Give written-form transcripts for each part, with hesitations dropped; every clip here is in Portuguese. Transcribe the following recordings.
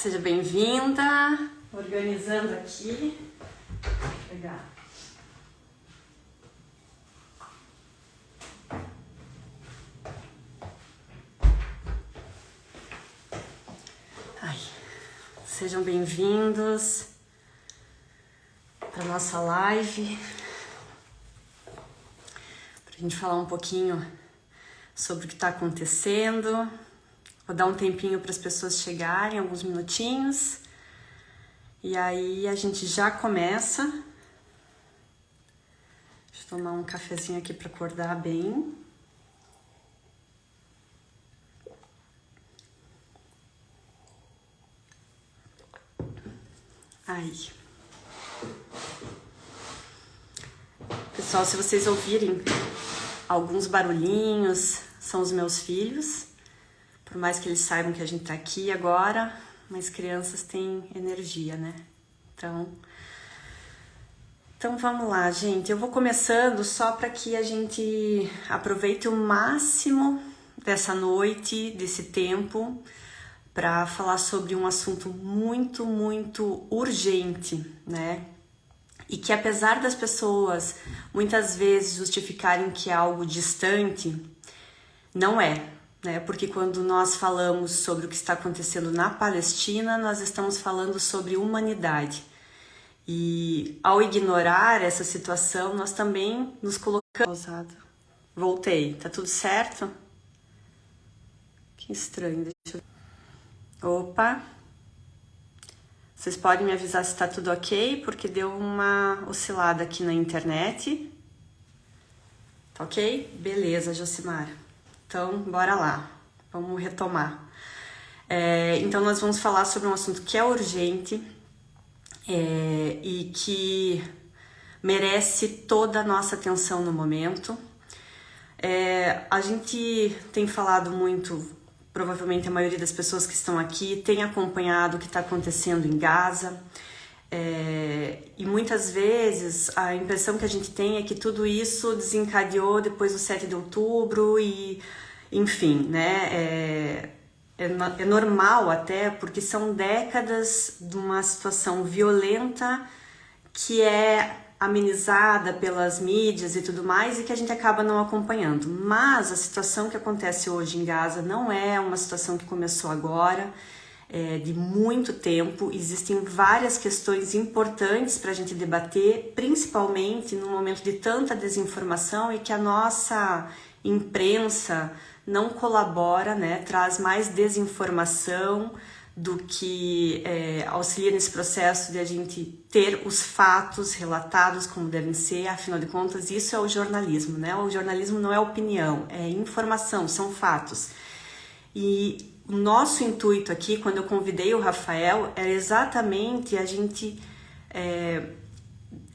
Seja bem-vinda. Organizando aqui. Vou pegar. Sejam bem-vindos para nossa live, para a gente falar um pouquinho sobre o que está acontecendo. Vou dar um tempinho para as pessoas chegarem, alguns minutinhos, e aí a gente já começa. Deixa eu tomar um cafezinho aqui para acordar bem. Aí. Pessoal, se vocês ouvirem alguns barulhinhos, são os meus filhos. Por mais que eles saibam que a gente tá aqui agora, mas crianças têm energia, né? Então vamos lá, gente. Eu vou começando só para que a gente aproveite o máximo dessa noite, desse tempo, para falar sobre um assunto muito, muito urgente, né? E que apesar das pessoas muitas vezes justificarem que é algo distante, não é, né? Porque quando nós falamos sobre o que está acontecendo na Palestina, nós estamos falando sobre humanidade. E ao ignorar essa situação, nós também nos colocamos... Voltei, tá tudo certo? Que estranho, deixa eu... Opa, vocês podem me avisar se tá tudo ok, porque deu uma oscilada aqui na internet. Tá ok? Beleza, Josimar. Então, bora lá, vamos retomar. Então, nós vamos falar sobre um assunto que é urgente e que merece toda a nossa atenção no momento. A gente tem falado muito... Provavelmente a maioria das pessoas que estão aqui tem acompanhado o que está acontecendo em Gaza. E muitas vezes a impressão que a gente tem é que tudo isso desencadeou depois do 7 de outubro e, enfim, né? É normal até, porque são décadas de uma situação violenta que é amenizada pelas mídias e tudo mais e que a gente acaba não acompanhando. Mas a situação que acontece hoje em Gaza não é uma situação que começou agora, de muito tempo. Existem várias questões importantes para a gente debater, principalmente no momento de tanta desinformação e que a nossa imprensa não colabora, né? Traz mais desinformação do que auxilia nesse processo de a gente ter os fatos relatados como devem ser. Afinal de contas, isso é o jornalismo, né? O jornalismo não é opinião, é informação, são fatos. E o nosso intuito aqui, quando eu convidei o Rafael, era exatamente a gente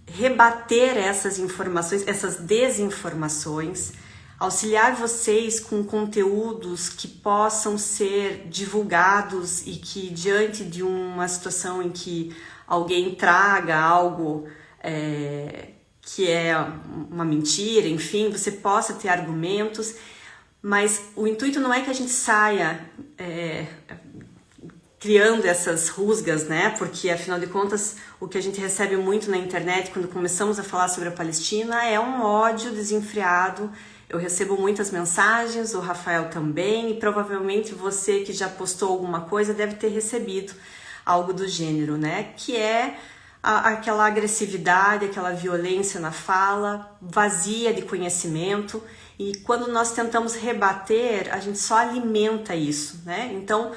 rebater essas informações, essas desinformações, auxiliar vocês com conteúdos que possam ser divulgados e que, diante de uma situação em que alguém traga algo que é uma mentira, enfim, você possa ter argumentos, mas o intuito não é que a gente saia criando essas rusgas, né? Porque, afinal de contas, o que a gente recebe muito na internet quando começamos a falar sobre a Palestina é um ódio desenfreado. Eu recebo muitas mensagens, o Rafael também, e provavelmente você que já postou alguma coisa deve ter recebido algo do gênero, né? Que é aquela agressividade, aquela violência na fala, vazia de conhecimento, e quando nós tentamos rebater, a gente só alimenta isso, né? Então,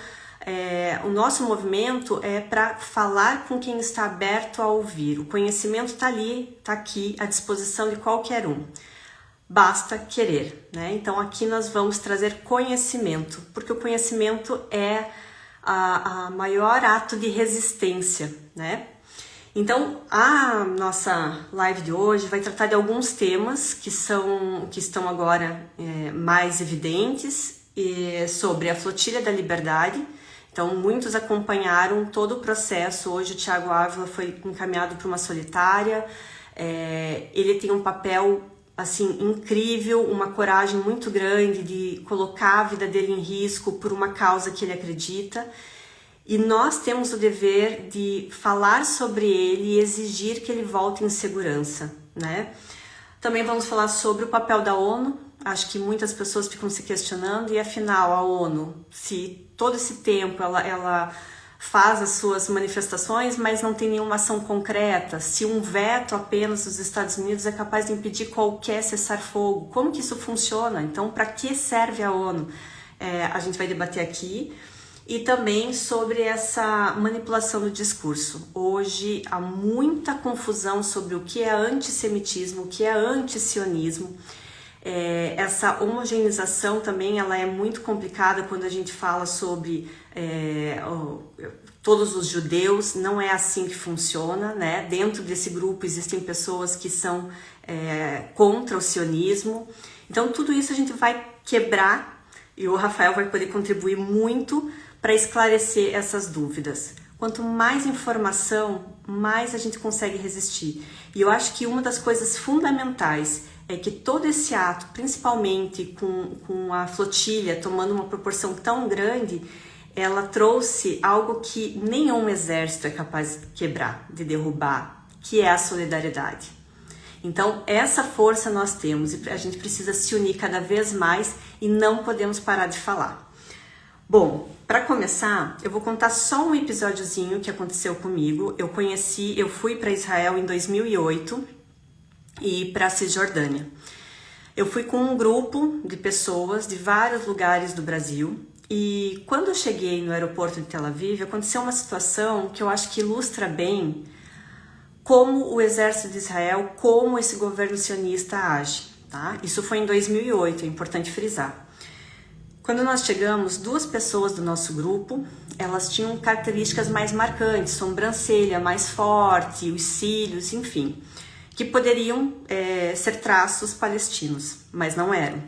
o nosso movimento é para falar com quem está aberto a ouvir. O conhecimento está ali, está aqui, à disposição de qualquer um. Basta querer, né? Então aqui nós vamos trazer conhecimento, porque o conhecimento é a maior ato de resistência, né? Então a nossa live de hoje vai tratar de alguns temas que estão agora mais evidentes sobre a Flotilha da Liberdade. Então muitos acompanharam todo o processo. Hoje o Thiago Ávila foi encaminhado para uma solitária. Ele tem um papel assim, incrível, uma coragem muito grande de colocar a vida dele em risco por uma causa que ele acredita. E nós temos o dever de falar sobre ele e exigir que ele volte em segurança, né? Também vamos falar sobre o papel da ONU. Acho que muitas pessoas ficam se questionando, e afinal a ONU, se todo esse tempo ela faz as suas manifestações, mas não tem nenhuma ação concreta, se um veto apenas dos Estados Unidos é capaz de impedir qualquer cessar-fogo, como que isso funciona? Então, para que serve a ONU? A gente vai debater aqui. E também sobre essa manipulação do discurso. Hoje há muita confusão sobre o que é antissemitismo, o que é antisionismo. Essa homogeneização também ela é muito complicada quando a gente fala sobre todos os judeus. Não é assim que funciona, né? Dentro desse grupo existem pessoas que são contra o sionismo. Então tudo isso a gente vai quebrar e o Rafael vai poder contribuir muito para esclarecer essas dúvidas. Quanto mais informação, mais a gente consegue resistir. E eu acho que uma das coisas fundamentais é que todo esse ato, principalmente com a flotilha tomando uma proporção tão grande, ela trouxe algo que nenhum exército é capaz de quebrar, de derrubar, que é a solidariedade. Então, essa força nós temos e a gente precisa se unir cada vez mais e não podemos parar de falar. Bom, para começar, eu vou contar só um episódiozinho que aconteceu comigo. Eu fui para Israel em 2008 e para a Cisjordânia. Eu fui com um grupo de pessoas de vários lugares do Brasil e quando eu cheguei no aeroporto de Tel Aviv, aconteceu uma situação que eu acho que ilustra bem como o exército de Israel, como esse governo sionista age, tá? Isso foi em 2008, é importante frisar. Quando nós chegamos, duas pessoas do nosso grupo, elas tinham características mais marcantes, sobrancelha mais forte, os cílios, enfim, que poderiam ser traços palestinos, mas não eram.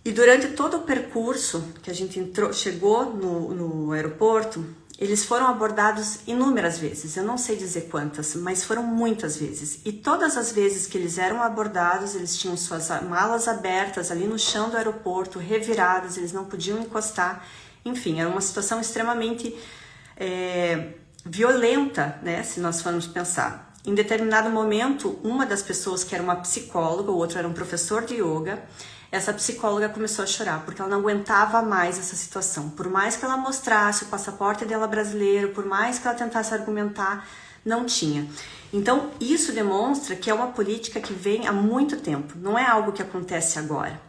E durante todo o percurso que a gente chegou no aeroporto, eles foram abordados inúmeras vezes, eu não sei dizer quantas, mas foram muitas vezes. E todas as vezes que eles eram abordados, eles tinham suas malas abertas ali no chão do aeroporto, reviradas, eles não podiam encostar. Enfim, era uma situação extremamente violenta, né, se nós formos pensar. Em determinado momento, uma das pessoas que era uma psicóloga, o outro era um professor de yoga, essa psicóloga começou a chorar, porque ela não aguentava mais essa situação. Por mais que ela mostrasse o passaporte dela brasileiro, por mais que ela tentasse argumentar, não tinha. Então, isso demonstra que é uma política que vem há muito tempo, não é algo que acontece agora,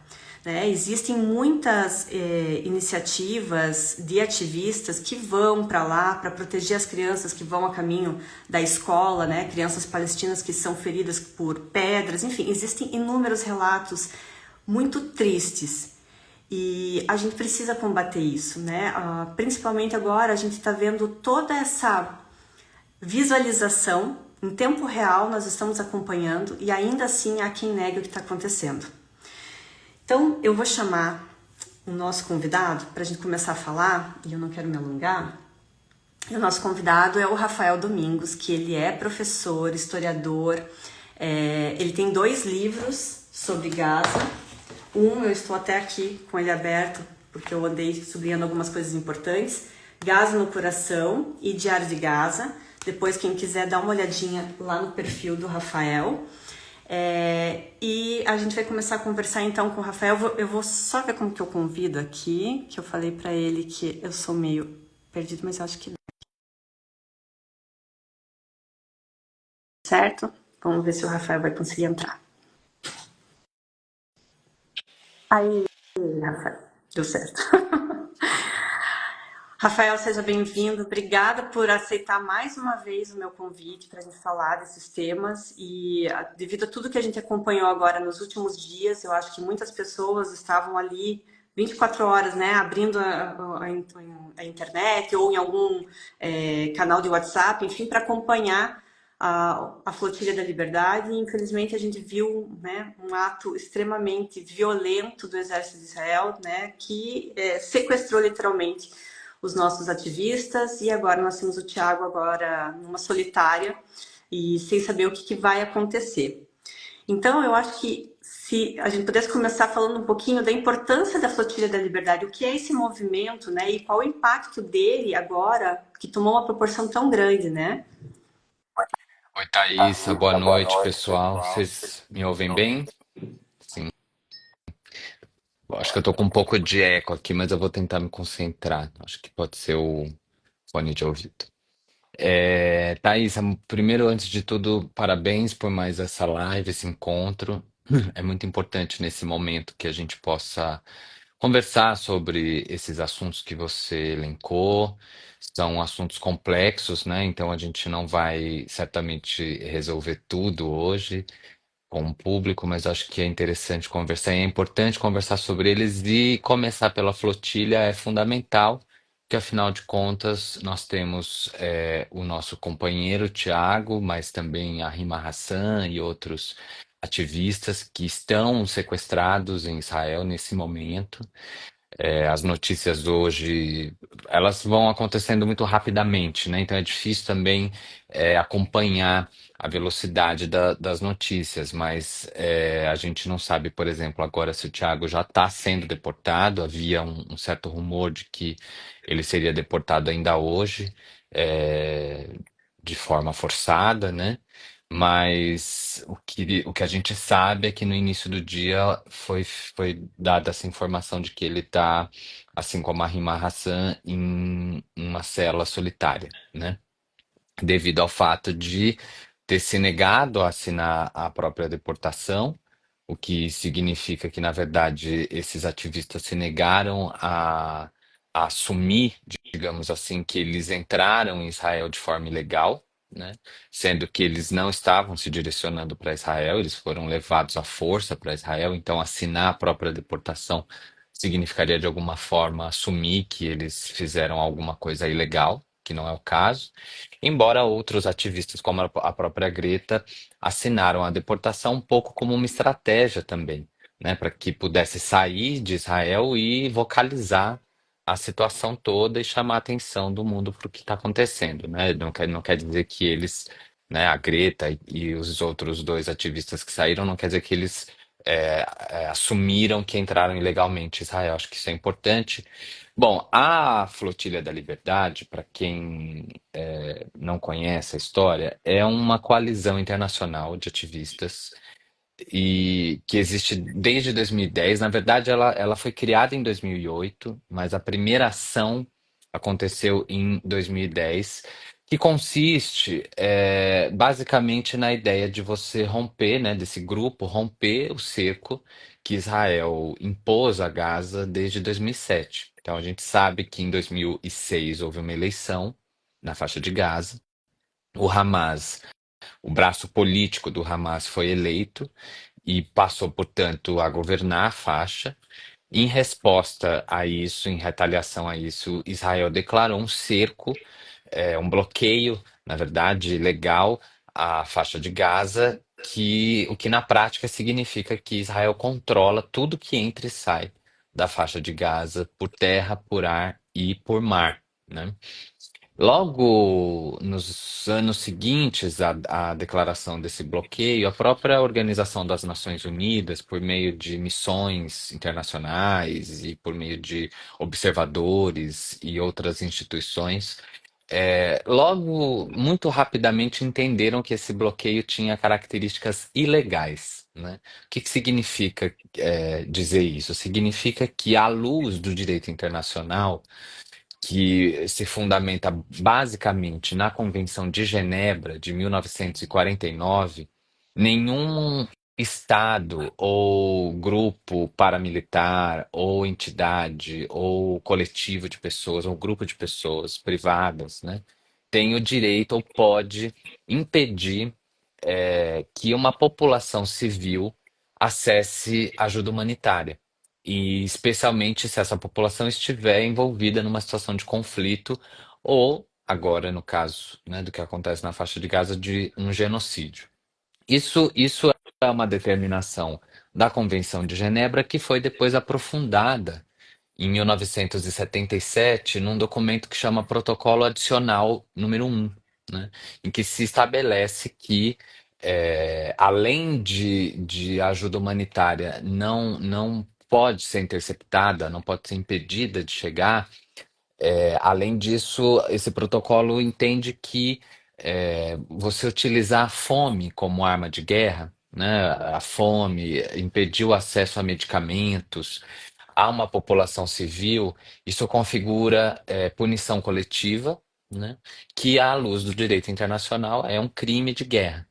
né? Existem muitas iniciativas de ativistas que vão para lá para proteger as crianças que vão a caminho da escola, né? Crianças palestinas que são feridas por pedras, enfim, existem inúmeros relatos muito tristes e a gente precisa combater isso, né? Principalmente agora a gente está vendo toda essa visualização em tempo real, nós estamos acompanhando e ainda assim há quem negue o que está acontecendo. Então eu vou chamar o nosso convidado para a gente começar a falar, e eu não quero me alongar. E o nosso convidado é o Rafael Domingos, que ele é professor, historiador, ele tem 2 livros sobre Gaza. Eu estou até aqui com ele aberto, porque eu andei sublinhando algumas coisas importantes. Gaza no Coração e Diário de Gaza. Depois, quem quiser, dá uma olhadinha lá no perfil do Rafael. E a gente vai começar a conversar então com o Rafael. Eu vou só ver como que eu convido aqui, que eu falei pra ele que eu sou meio perdido, mas eu acho que dá. Certo? Vamos ver se o Rafael vai conseguir entrar. Aí, Rafael, deu certo. Rafael, seja bem-vindo. Obrigada por aceitar mais uma vez o meu convite para a gente falar desses temas. E devido a tudo que a gente acompanhou agora nos últimos dias, eu acho que muitas pessoas estavam ali 24 horas, né, abrindo a internet ou em algum canal de WhatsApp, enfim, para acompanhar a Flotilha da Liberdade. E infelizmente a gente viu, né, um ato extremamente violento do Exército de Israel, né, que sequestrou literalmente os nossos ativistas, e agora nós temos o Thiago agora numa solitária e sem saber o que vai acontecer. Então eu acho que se a gente pudesse começar falando um pouquinho da importância da Flotilha da Liberdade, o que é esse movimento, né? E qual o impacto dele agora, que tomou uma proporção tão grande, né? Oi, Thaisa, boa noite, pessoal. Vocês me ouvem bem? Sim. Bom, acho que eu tô com um pouco de eco aqui, mas eu vou tentar me concentrar. Acho que pode ser o fone de ouvido. Thaisa, primeiro, antes de tudo, parabéns por mais essa live, esse encontro. É muito importante nesse momento que a gente possa conversar sobre esses assuntos que você elencou. São assuntos complexos, né? Então a gente não vai certamente resolver tudo hoje com o público, mas acho que é interessante conversar, e é importante conversar sobre eles e começar pela flotilha é fundamental, porque afinal de contas nós temos o nosso companheiro Tiago, mas também a Rima Hassan e outros ativistas que estão sequestrados em Israel nesse momento. As notícias hoje, elas vão acontecendo muito rapidamente, né? Então é difícil também acompanhar a velocidade das notícias, mas a gente não sabe, por exemplo, agora se o Thiago já está sendo deportado. Havia um certo rumor de que ele seria deportado ainda hoje, é, de forma forçada, né? Mas o que a gente sabe é que no início do dia foi dada essa informação de que ele está, assim como a Rima Hassan, em uma cela solitária, né? Devido ao fato de ter se negado a assinar a própria deportação, o que significa que, na verdade, esses ativistas se negaram a assumir, digamos assim, que eles entraram em Israel de forma ilegal, né? Sendo que eles não estavam se direcionando para Israel, eles foram levados à força para Israel, então assinar a própria deportação significaria, de alguma forma, assumir que eles fizeram alguma coisa ilegal, que não é o caso. Embora outros ativistas, como a própria Greta, assinaram a deportação um pouco como uma estratégia também, né, para que pudesse sair de Israel e vocalizar a situação toda e chamar a atenção do mundo para o que está acontecendo, né? Não quer dizer que eles, né, a Greta e os outros dois ativistas que saíram, não quer dizer que eles assumiram que entraram ilegalmente em Israel. Acho que isso é importante. Bom, a Flotilha da Liberdade, para quem não conhece a história, é uma coalizão internacional de ativistas e que existe desde 2010. Na verdade, ela foi criada em 2008, mas a primeira ação aconteceu em 2010, que consiste basicamente na ideia de você romper, né, desse grupo, romper o cerco que Israel impôs a Gaza desde 2007. Então, a gente sabe que em 2006 houve uma eleição na faixa de Gaza. O Hamas, o braço político do Hamas, foi eleito e passou, portanto, a governar a faixa. Em resposta a isso, em retaliação a isso, Israel declarou um cerco, um bloqueio, na verdade, legal, à faixa de Gaza, o que na prática significa que Israel controla tudo que entra e sai da faixa de Gaza por terra, por ar e por mar, né? Logo nos anos seguintes à declaração desse bloqueio, a própria Organização das Nações Unidas, por meio de missões internacionais e por meio de observadores e outras instituições, logo, muito rapidamente entenderam que esse bloqueio tinha características ilegais, né? O que que significa, dizer isso? Significa que, à luz do direito internacional, que se fundamenta basicamente na Convenção de Genebra de 1949, nenhum Estado ou grupo paramilitar ou entidade ou coletivo de pessoas ou grupo de pessoas privadas, né, tem o direito ou pode impedir que uma população civil acesse ajuda humanitária. E especialmente se essa população estiver envolvida numa situação de conflito ou, agora no caso, né, do que acontece na faixa de Gaza, de um genocídio. Isso é uma determinação da Convenção de Genebra que foi depois aprofundada em 1977 num documento que chama Protocolo Adicional número 1, né, em que se estabelece que além de ajuda humanitária não pode ser interceptada, não pode ser impedida de chegar. Além disso, esse protocolo entende que você utilizar a fome como arma de guerra, né, a fome, impedir o acesso a medicamentos a uma população civil, isso configura punição coletiva, né, que, à luz do direito internacional, é um crime de guerra.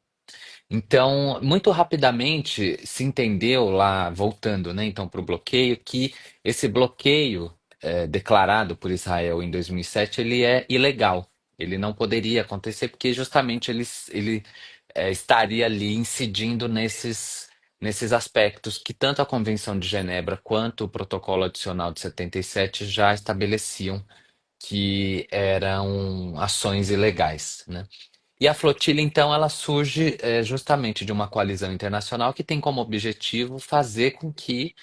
Então, muito rapidamente se entendeu lá, voltando, né, então para o bloqueio, que esse bloqueio declarado por Israel em 2007, ele é ilegal. Ele não poderia acontecer porque justamente ele estaria ali incidindo nesses aspectos que tanto a Convenção de Genebra quanto o Protocolo Adicional de 77 já estabeleciam que eram ações ilegais, né? E a flotilha, então, ela surge justamente de uma coalizão internacional que tem como objetivo fazer com que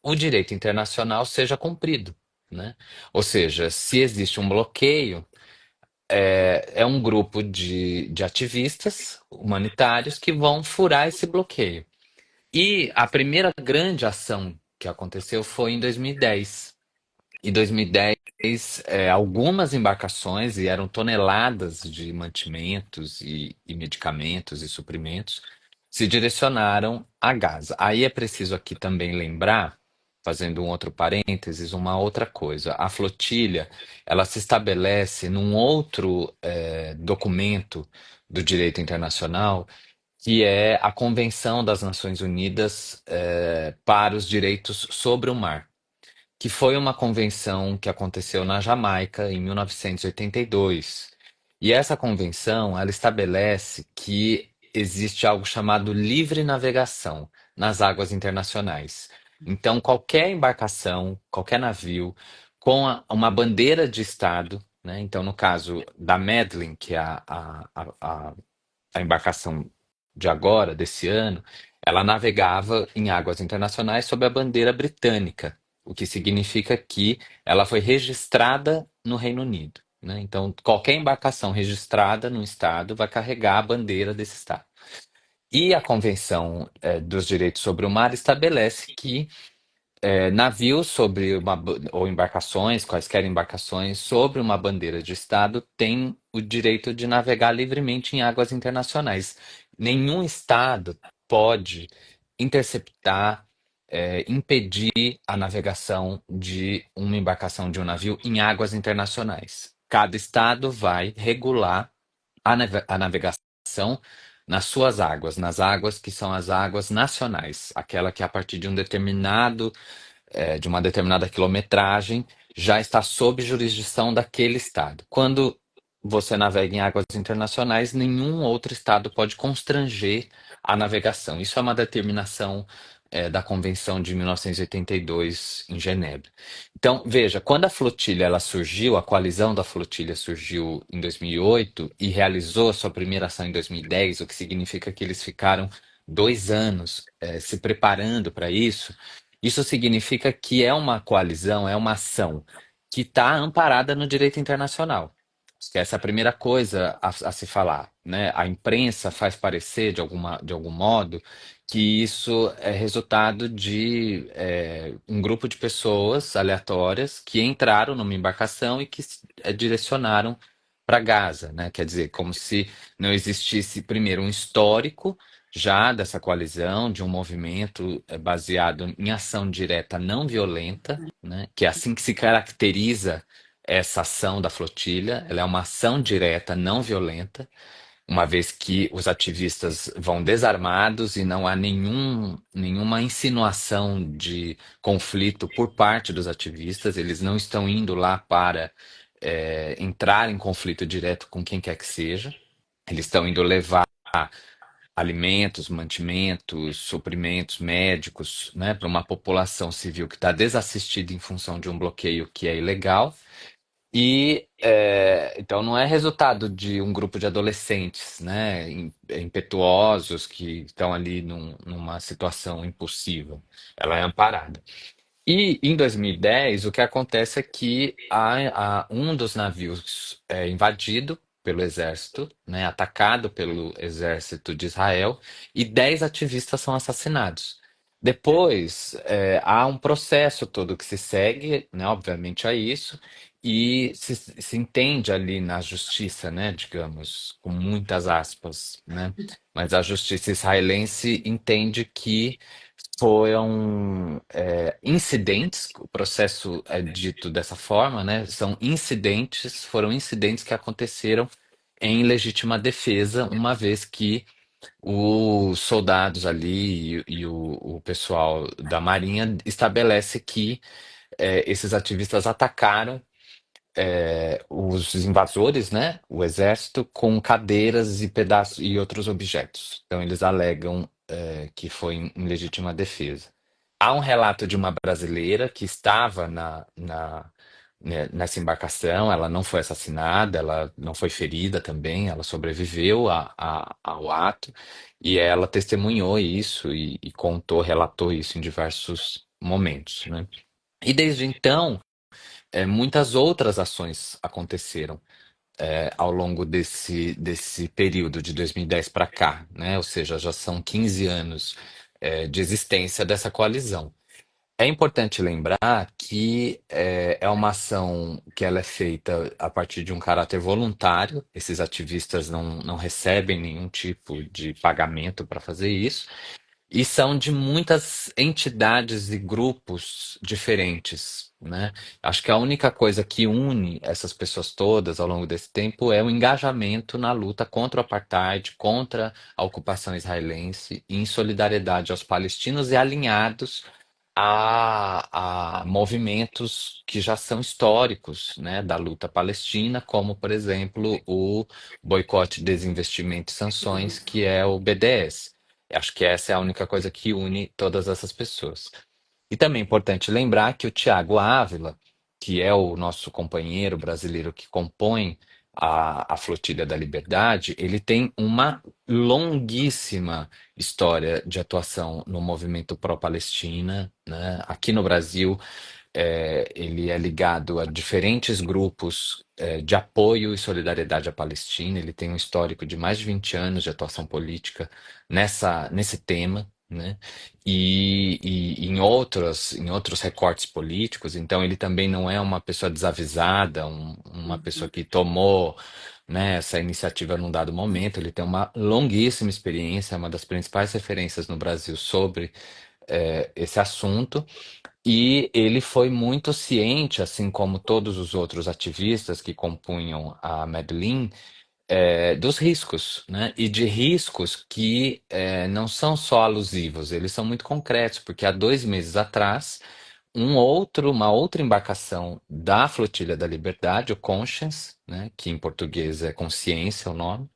o direito internacional seja cumprido, né? Ou seja, se existe um bloqueio, é um grupo de ativistas humanitários que vão furar esse bloqueio. E a primeira grande ação que aconteceu foi em 2010. Em 2010, algumas embarcações, e eram toneladas de mantimentos e medicamentos e suprimentos, se direcionaram a Gaza. Aí é preciso aqui também lembrar, fazendo um outro parênteses, uma outra coisa. A flotilha, ela se estabelece num outro documento do direito internacional, que é a Convenção das Nações Unidas para os Direitos sobre o Mar, que foi uma convenção que aconteceu na Jamaica em 1982. E essa convenção, ela estabelece que existe algo chamado livre navegação nas águas internacionais. Então, qualquer embarcação, qualquer navio com uma bandeira de Estado, né? Então, no caso da Medlin, que é a embarcação de agora, desse ano, ela navegava em águas internacionais sob a bandeira britânica, o que significa que ela foi registrada no Reino Unido, né? Então, qualquer embarcação registrada no estado vai carregar a bandeira desse estado. E a Convenção, dos Direitos sobre o Mar estabelece que navios ou embarcações, quaisquer embarcações, sobre uma bandeira de Estado, têm o direito de navegar livremente em águas internacionais. Nenhum Estado pode interceptar, impedir a navegação de uma embarcação de um navio em águas internacionais. Cada Estado vai regular a navegação nas suas águas, nas águas que são as águas nacionais, aquela que a partir de uma determinada quilometragem, já está sob jurisdição daquele estado. Quando você navega em águas internacionais, nenhum outro estado pode constranger a navegação. Isso é uma determinação, da Convenção de 1982 em Genebra. Então, veja, quando a flotilha ela surgiu, a coalizão da flotilha surgiu em 2008 e realizou a sua primeira ação em 2010, o que significa que eles ficaram 2 anos, se preparando para isso. Isso significa que é uma coalizão, é uma ação que está amparada no direito internacional. Acho que essa é a primeira coisa a se falar, né? A imprensa faz parecer, de algum modo, que isso é resultado de um grupo de pessoas aleatórias que entraram numa embarcação e que direcionaram para Gaza, né? Quer dizer, como se não existisse, primeiro, um histórico já dessa coalizão, de um movimento baseado em ação direta não violenta, né? Que é assim que se caracteriza essa ação da flotilha. Ela é uma ação direta não violenta, uma vez que os ativistas vão desarmados e não há nenhuma insinuação de conflito por parte dos ativistas. Eles não estão indo lá para entrar em conflito direto com quem quer que seja. Eles estão indo levar alimentos, mantimentos, suprimentos médicos, né, para uma população civil que está desassistida em função de um bloqueio que é ilegal. E então não é resultado de um grupo de adolescentes, né, impetuosos que estão ali numa situação impulsiva. Ela é amparada. E em 2010, o que acontece é que um dos navios é invadido pelo exército, né, atacado pelo exército de Israel, e 10 ativistas são assassinados. Depois, há um processo todo que se segue, né, obviamente, a isso, e se entende ali na justiça, né, digamos, com muitas aspas, né, mas a justiça israelense entende que foram incidentes, o processo é dito dessa forma, né? São incidentes, foram incidentes que aconteceram em legítima defesa, uma vez que os soldados ali e o pessoal da Marinha estabelece que esses ativistas atacaram os invasores, né, o exército, com cadeiras e pedaços e outros objetos. Então eles alegam que foi em legítima defesa. Há um relato de uma brasileira que estava nessa embarcação, ela não foi assassinada, ela não foi ferida também, ela sobreviveu ao ato e ela testemunhou isso e contou, relatou isso em diversos momentos, né? E desde então, muitas outras ações aconteceram ao longo desse período de 2010 para cá, né? Ou seja, já são 15 anos de existência dessa coalizão. É importante lembrar que é uma ação que ela é feita a partir de um caráter voluntário. Esses ativistas não recebem nenhum tipo de pagamento para fazer isso. E são de muitas entidades e grupos diferentes, né? Acho que a única coisa que une essas pessoas todas ao longo desse tempo é o engajamento na luta contra o apartheid, contra a ocupação israelense, em solidariedade aos palestinos e alinhados a movimentos que já são históricos, né, da luta palestina, como, por exemplo, o boicote, desinvestimento e sanções, que é o BDS. Acho que essa é a única coisa que une todas essas pessoas. E também é importante lembrar que o Tiago Ávila, que é o nosso companheiro brasileiro que compõe a Flotilha da Liberdade, ele tem uma longuíssima história de atuação no movimento pró-Palestina, né? Aqui no Brasil, ele é ligado a diferentes grupos, de apoio e solidariedade à Palestina. Ele tem um histórico de mais de 20 anos de atuação política nesse tema, né? E em outros recortes políticos. Então, ele também não é uma pessoa desavisada, uma pessoa Uhum. que tomou, né, essa iniciativa num dado momento. Ele tem uma longuíssima experiência, é uma das principais referências no Brasil sobre esse assunto. E ele foi muito ciente, assim como todos os outros ativistas que compunham a Medellín, dos riscos, né? E de riscos que não são só alusivos, eles são muito concretos, porque há 2 meses atrás, uma outra embarcação da Flotilha da Liberdade, o Conscience, né? Que em português é Consciência o nome,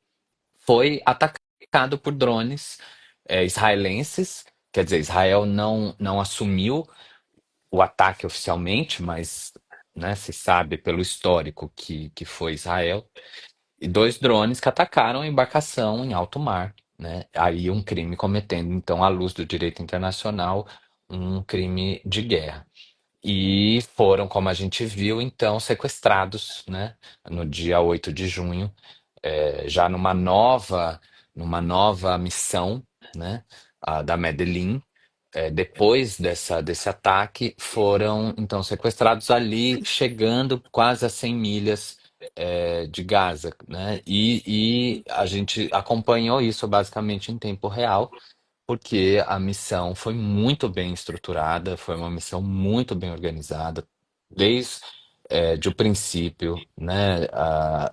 foi atacado por drones israelenses. Quer dizer, Israel não assumiu o ataque oficialmente, mas né, se sabe pelo histórico que foi Israel, e 2 drones que atacaram a embarcação em alto mar, né? Aí um crime cometendo, então, à luz do direito internacional, um crime de guerra. E foram, como a gente viu, então, sequestrados, né, no dia 8 de junho, já numa nova missão, né, da Medellín, depois desse ataque, foram então sequestrados ali, chegando quase a 100 milhas de Gaza, né? E a gente acompanhou isso basicamente em tempo real, porque a missão foi muito bem estruturada, foi uma missão muito bem organizada, desde de o princípio, né,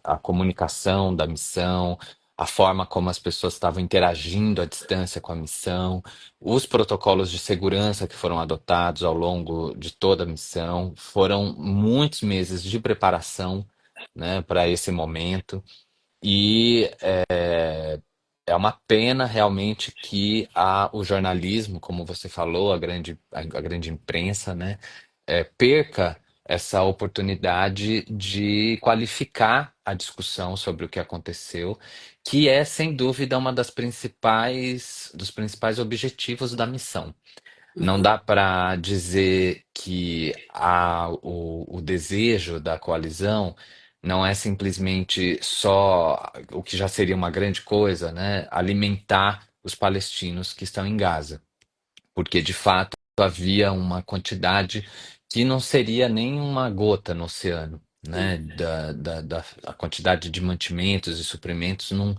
a comunicação da missão, a forma como as pessoas estavam interagindo à distância com a missão, os protocolos de segurança que foram adotados ao longo de toda a missão, foram muitos meses de preparação, né, para esse momento. E é uma pena realmente que o jornalismo, como você falou, a grande imprensa, né, perca essa oportunidade de qualificar a discussão sobre o que aconteceu, que é, sem dúvida, dos principais objetivos da missão. Não Uhum. dá para dizer que o desejo da coalizão não é simplesmente só o que já seria uma grande coisa, né? Alimentar os palestinos que estão em Gaza, porque de fato havia uma quantidade que não seria nem uma gota no oceano, né? Sim. A quantidade de mantimentos e suprimentos não,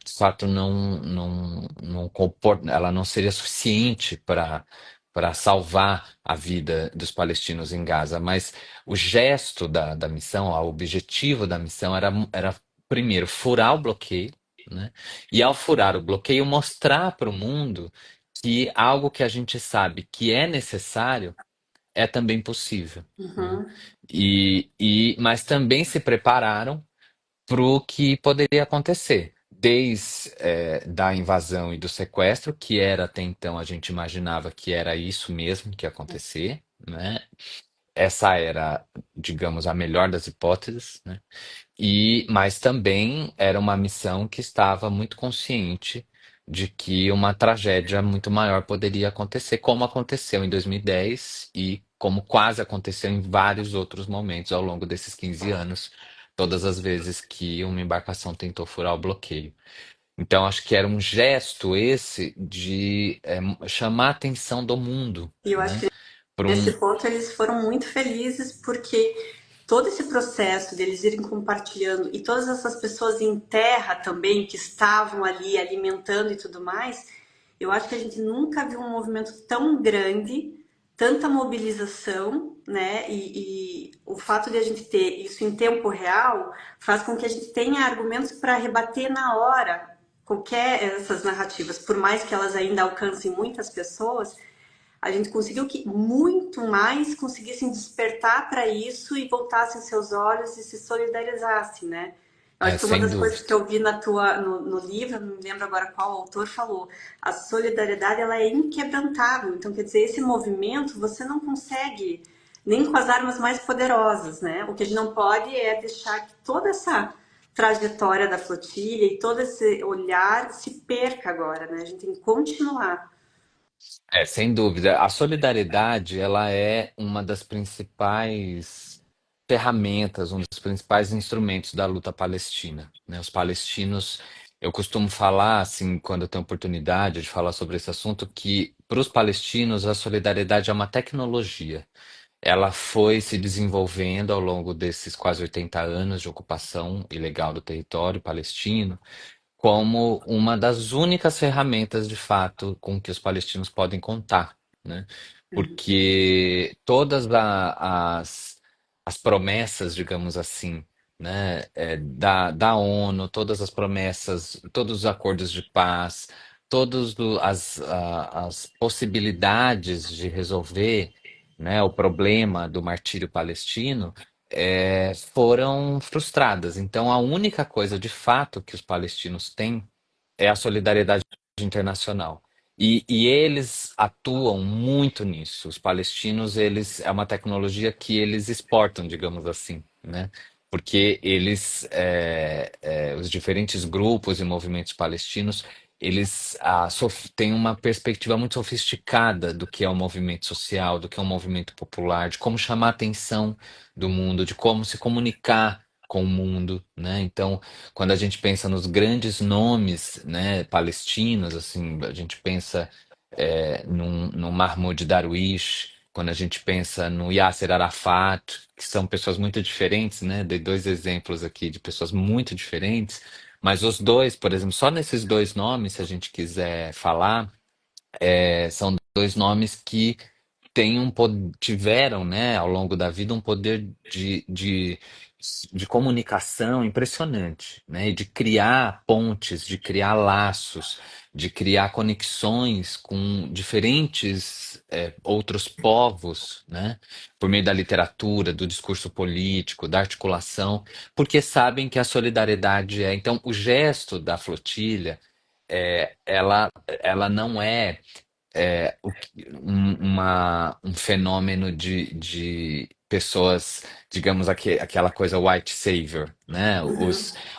de fato não comporta, ela não seria suficiente para salvar a vida dos palestinos em Gaza, mas o gesto da missão, o objetivo da missão era primeiro furar o bloqueio, né? E ao furar o bloqueio, mostrar para o mundo que algo que a gente sabe que é necessário é também possível, né? Uhum. Mas também se prepararam para o que poderia acontecer, desde da invasão e do sequestro, que era até então a gente imaginava que era isso mesmo que ia acontecer, né? Essa era, digamos, a melhor das hipóteses, né? Mas também era uma missão que estava muito consciente de que uma tragédia muito maior poderia acontecer, como aconteceu em 2010 e como quase aconteceu em vários outros momentos ao longo desses 15 anos, todas as vezes que uma embarcação tentou furar o bloqueio. Então, acho que era um gesto esse de chamar a atenção do mundo, E eu acho né? que Para nesse um, ponto eles foram muito felizes porque todo esse processo deles irem compartilhando e todas essas pessoas em terra também que estavam ali alimentando e tudo mais, eu acho que a gente nunca viu um movimento tão grande, tanta mobilização, né? E o fato de a gente ter isso em tempo real faz com que a gente tenha argumentos para rebater na hora qualquer essas narrativas, por mais que elas ainda alcancem muitas pessoas, a gente conseguiu que muito mais conseguissem despertar para isso e voltassem seus olhos e se solidarizassem, né? Eu acho que uma sem das coisas que dúvida. eu vi no livro, não me lembro agora qual autor falou, a solidariedade ela é inquebrantável. Então, quer dizer, esse movimento você não consegue nem com as armas mais poderosas, né? O que a gente não pode é deixar que toda essa trajetória da flotilha e todo esse olhar se perca agora, né? A gente tem que continuar. Sem dúvida. A solidariedade, ela é uma das principais ferramentas, um dos principais instrumentos da luta palestina, né? Os palestinos, eu costumo falar, assim, quando eu tenho oportunidade de falar sobre esse assunto, que para os palestinos a solidariedade é uma tecnologia. Ela foi se desenvolvendo ao longo desses quase 80 anos de ocupação ilegal do território palestino como uma das únicas ferramentas de fato com que os palestinos podem contar, né? Porque as promessas, digamos assim, né, da ONU, todas as promessas, todos os acordos de paz, as possibilidades de resolver, né, o problema do martírio palestino foram frustradas. Então, a única coisa de fato que os palestinos têm é a solidariedade internacional. E eles atuam muito nisso. Os palestinos, eles é uma tecnologia que eles exportam, digamos assim, né? Porque os diferentes grupos e movimentos palestinos, eles têm uma perspectiva muito sofisticada do que é um movimento social, do que é um movimento popular, de como chamar a atenção do mundo, de como se comunicar com o mundo, né? Então, quando a gente pensa nos grandes nomes, né, palestinos, assim, a gente pensa no Mahmoud Darwish, quando a gente pensa no Yasser Arafat, que são pessoas muito diferentes, né? Dei dois exemplos aqui de pessoas muito diferentes, mas os dois, por exemplo, só nesses dois nomes, se a gente quiser falar, são dois nomes que tiveram, né, ao longo da vida um poder de comunicação impressionante, né, e de criar pontes, de criar laços, de criar conexões com diferentes outros povos, né, por meio da literatura, do discurso político, da articulação, porque sabem que a solidariedade então o gesto da flotilha ela não é um fenômeno pessoas, digamos, aquela coisa white savior, né? Uhum.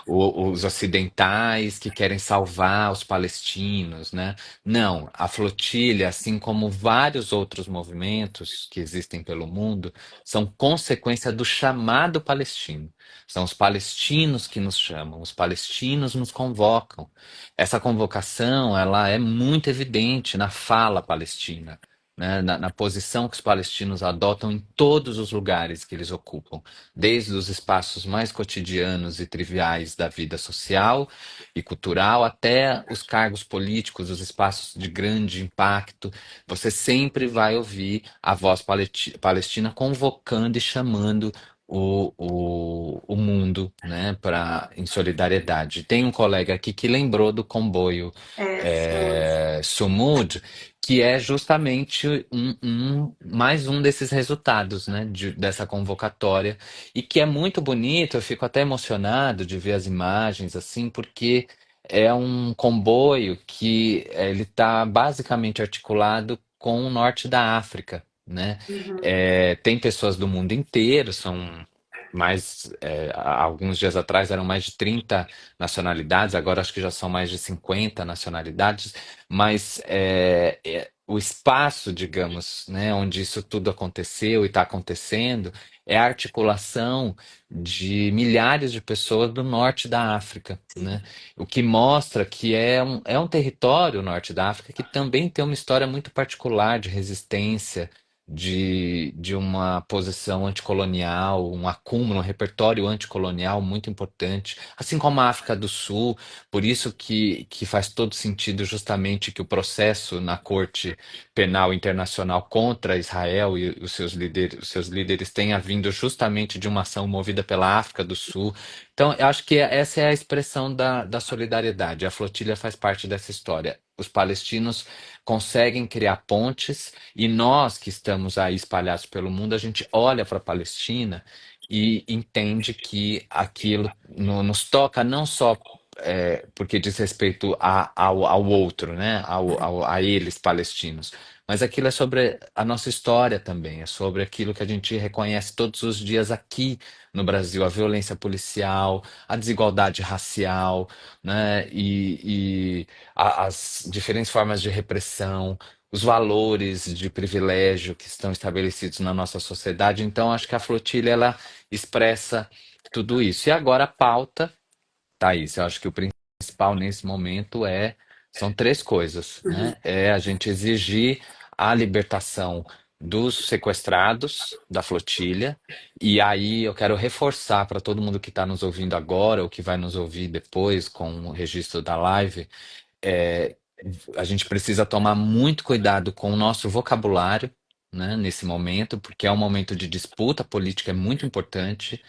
Os ocidentais que querem salvar os palestinos, né? Não, a flotilha, assim como vários outros movimentos que existem pelo mundo, são consequência do chamado palestino. São os palestinos que nos chamam, os palestinos nos convocam. Essa convocação, ela é muito evidente na fala palestina, né, na posição que os palestinos adotam em todos os lugares que eles ocupam, desde os espaços mais cotidianos e triviais da vida social e cultural até os cargos políticos, os espaços de grande impacto. Você sempre vai ouvir a voz palestina convocando e chamando o mundo, né, em solidariedade. Tem um colega aqui que lembrou do comboio É, sim. Sumud, que é justamente mais um desses resultados, né, dessa convocatória, e que é muito bonito. Eu fico até emocionado de ver as imagens assim, porque é um comboio que ele está basicamente articulado com o norte da África, né? Uhum. Tem pessoas do mundo inteiro, são há alguns dias atrás eram mais de 30 nacionalidades, agora acho que já são mais de 50 nacionalidades, mas o espaço, digamos, né, onde isso tudo aconteceu e está acontecendo, é a articulação de milhares de pessoas do norte da África, né? O que mostra que é um território, o norte da África, que também tem uma história muito particular de resistência, de uma posição anticolonial, um acúmulo, um repertório anticolonial muito importante, assim como a África do Sul. Por isso que faz todo sentido justamente que o processo na Corte Penal Internacional contra Israel e os seus líderes tenha vindo justamente de uma ação movida pela África do Sul. Então, eu acho que essa é a expressão da solidariedade. A flotilha faz parte dessa história. Os palestinos conseguem criar pontes e nós que estamos aí espalhados pelo mundo, a gente olha para a Palestina e entende que aquilo nos toca não só porque diz respeito ao outro, né? A eles palestinos. Mas aquilo é sobre a nossa história também, é sobre aquilo que a gente reconhece todos os dias aqui no Brasil, a violência policial, a desigualdade racial, né? E as diferentes formas de repressão, os valores de privilégio que estão estabelecidos na nossa sociedade. Então, acho que a flotilha ela expressa tudo isso. E agora a pauta. Thaís, eu acho que o principal nesse momento são três coisas, Uhum. né? É a gente exigir a libertação dos sequestrados da flotilha, e aí eu quero reforçar para todo mundo que está nos ouvindo agora ou que vai nos ouvir depois com o registro da live, é, a gente precisa tomar muito cuidado com o nosso vocabulário, né, nesse momento, porque é um momento de disputa política, é muito importante.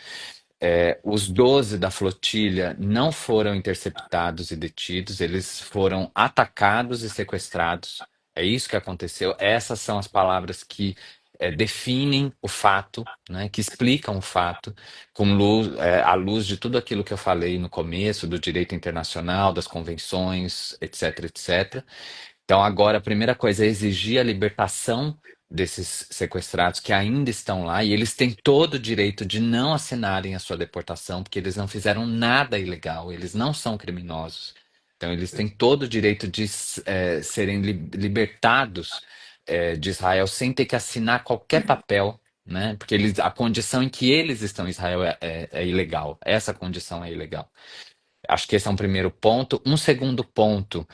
Os 12 da flotilha não foram interceptados e detidos, eles foram atacados e sequestrados. É isso que aconteceu. Essas são as palavras que definem o fato, né, que explicam o fato, à luz de tudo aquilo que eu falei no começo, do direito internacional, das convenções, etc, etc. Então, agora, a primeira coisa é exigir a libertação desses sequestrados que ainda estão lá, e eles têm todo o direito de não assinarem a sua deportação, porque eles não fizeram nada ilegal, eles não são criminosos. Então, eles têm todo o direito de serem libertados de Israel sem ter que assinar qualquer papel, né? Porque a condição em que eles estão em Israel é ilegal. Essa condição é ilegal. Acho que esse é um primeiro ponto. Um segundo ponto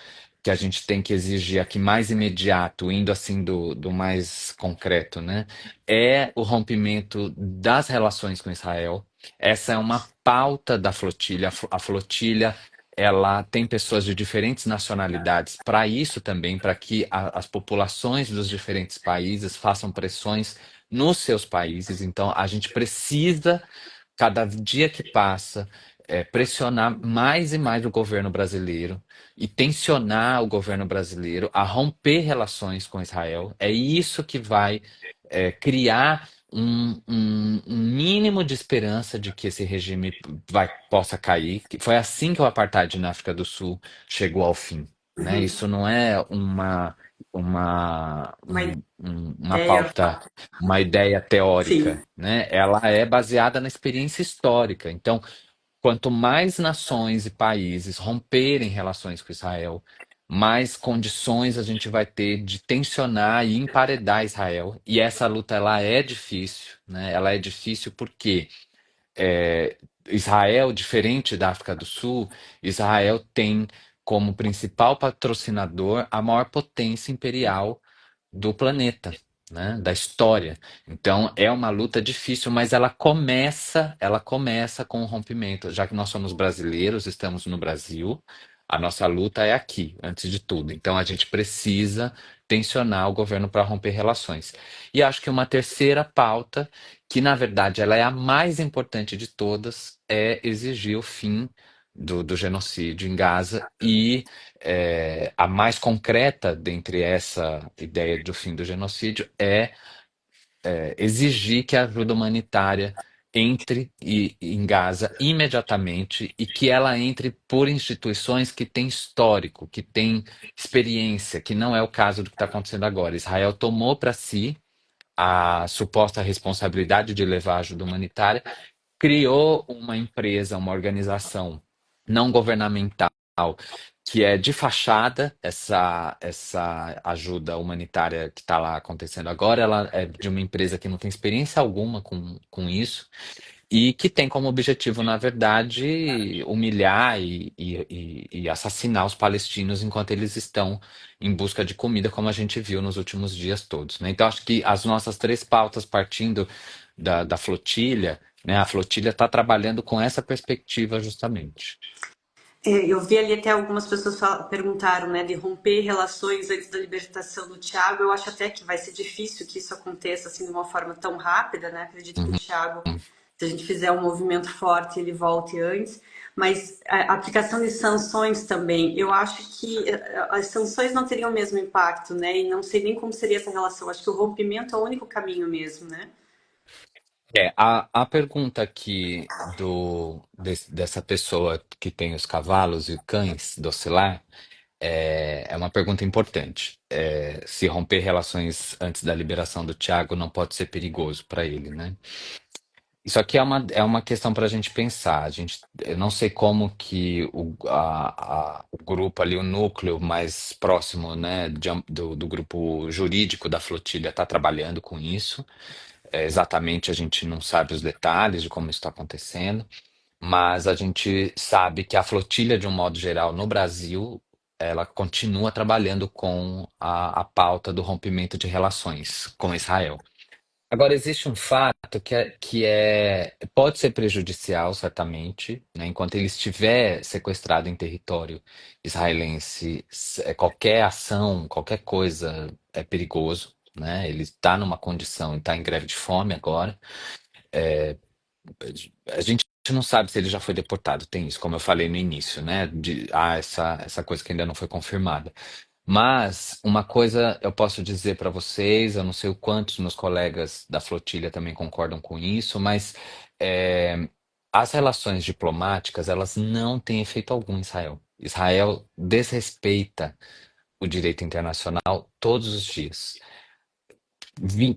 que a gente tem que exigir aqui mais imediato, indo assim do mais concreto, né? É o rompimento das relações com Israel. Essa é uma pauta da flotilha. A flotilha, ela tem pessoas de diferentes nacionalidades para isso também, para que as populações dos diferentes países façam pressões nos seus países. Então, a gente precisa, cada dia que passa, pressionar mais e mais o governo brasileiro e tensionar o governo brasileiro a romper relações com Israel. É isso que vai criar um mínimo de esperança de que esse regime possa cair. Foi assim que o apartheid na África do Sul chegou ao fim, né? Isso não é Uma uma ideia, pauta, uma ideia sim. teórica, né? Ela é baseada na experiência histórica. Então, quanto mais nações e países romperem relações com Israel, mais condições a gente vai ter de tensionar e emparedar Israel. E essa luta ela é difícil, né? Ela é difícil porque Israel, diferente da África do Sul, Israel tem como principal patrocinador a maior potência imperial do planeta, né, da história. Então é uma luta difícil, mas ela começa com o rompimento. Já que nós somos brasileiros, estamos no Brasil, a nossa luta é aqui, antes de tudo. Então a gente precisa tensionar o governo para romper relações. E acho que uma terceira pauta, que na verdade ela é a mais importante de todas, é exigir o fim do genocídio em Gaza e a mais concreta dentre essa ideia do fim do genocídio é exigir que a ajuda humanitária entre em Gaza imediatamente e que ela entre por instituições que têm histórico, que têm experiência, que não é o caso do que está acontecendo agora. Israel tomou para si a suposta responsabilidade de levar ajuda humanitária, criou uma empresa, uma organização não governamental que é de fachada, essa ajuda humanitária que está lá acontecendo agora, ela é de uma empresa que não tem experiência alguma com isso e que tem como objetivo, na verdade, humilhar e assassinar os palestinos enquanto eles estão em busca de comida, como a gente viu nos últimos dias todos, né? Então, acho que as nossas três pautas partindo da flotilha, né? A flotilha está trabalhando com essa perspectiva justamente. Eu vi ali até algumas pessoas perguntaram, né, de romper relações antes da libertação do Thiago. Eu acho até que vai ser difícil que isso aconteça assim de uma forma tão rápida, né? Acredito que o Uhum. Thiago, se a gente fizer um movimento forte, ele volte antes. Mas a aplicação de sanções também, eu acho que as sanções não teriam o mesmo impacto, né? E não sei nem como seria essa relação. Acho que o rompimento é o único caminho mesmo, né? A pergunta aqui dessa pessoa que tem os cavalos e cães do Ocilar é uma pergunta importante. Se romper relações antes da liberação do Thiago não pode ser perigoso para ele, né? Isso aqui é uma questão para a gente pensar. Eu não sei como que o grupo ali, o núcleo mais próximo, né, do grupo jurídico da flotilha está trabalhando com isso. Exatamente, a gente não sabe os detalhes de como isso está acontecendo, mas a gente sabe que a flotilha, de um modo geral, no Brasil, ela continua trabalhando com a pauta do rompimento de relações com Israel. Agora, existe um fato pode ser prejudicial, certamente, né? Enquanto ele estiver sequestrado em território israelense, qualquer ação, qualquer coisa é perigoso, né? Ele está numa condição, está em greve de fome agora. A gente não sabe se ele já foi deportado, tem isso, como eu falei no início, né? Essa coisa que ainda não foi confirmada. Mas uma coisa eu posso dizer para vocês, eu não sei o quantos meus colegas da flotilha também concordam com isso, mas é, as relações diplomáticas elas não têm efeito algum em Israel. Israel desrespeita o direito internacional todos os dias.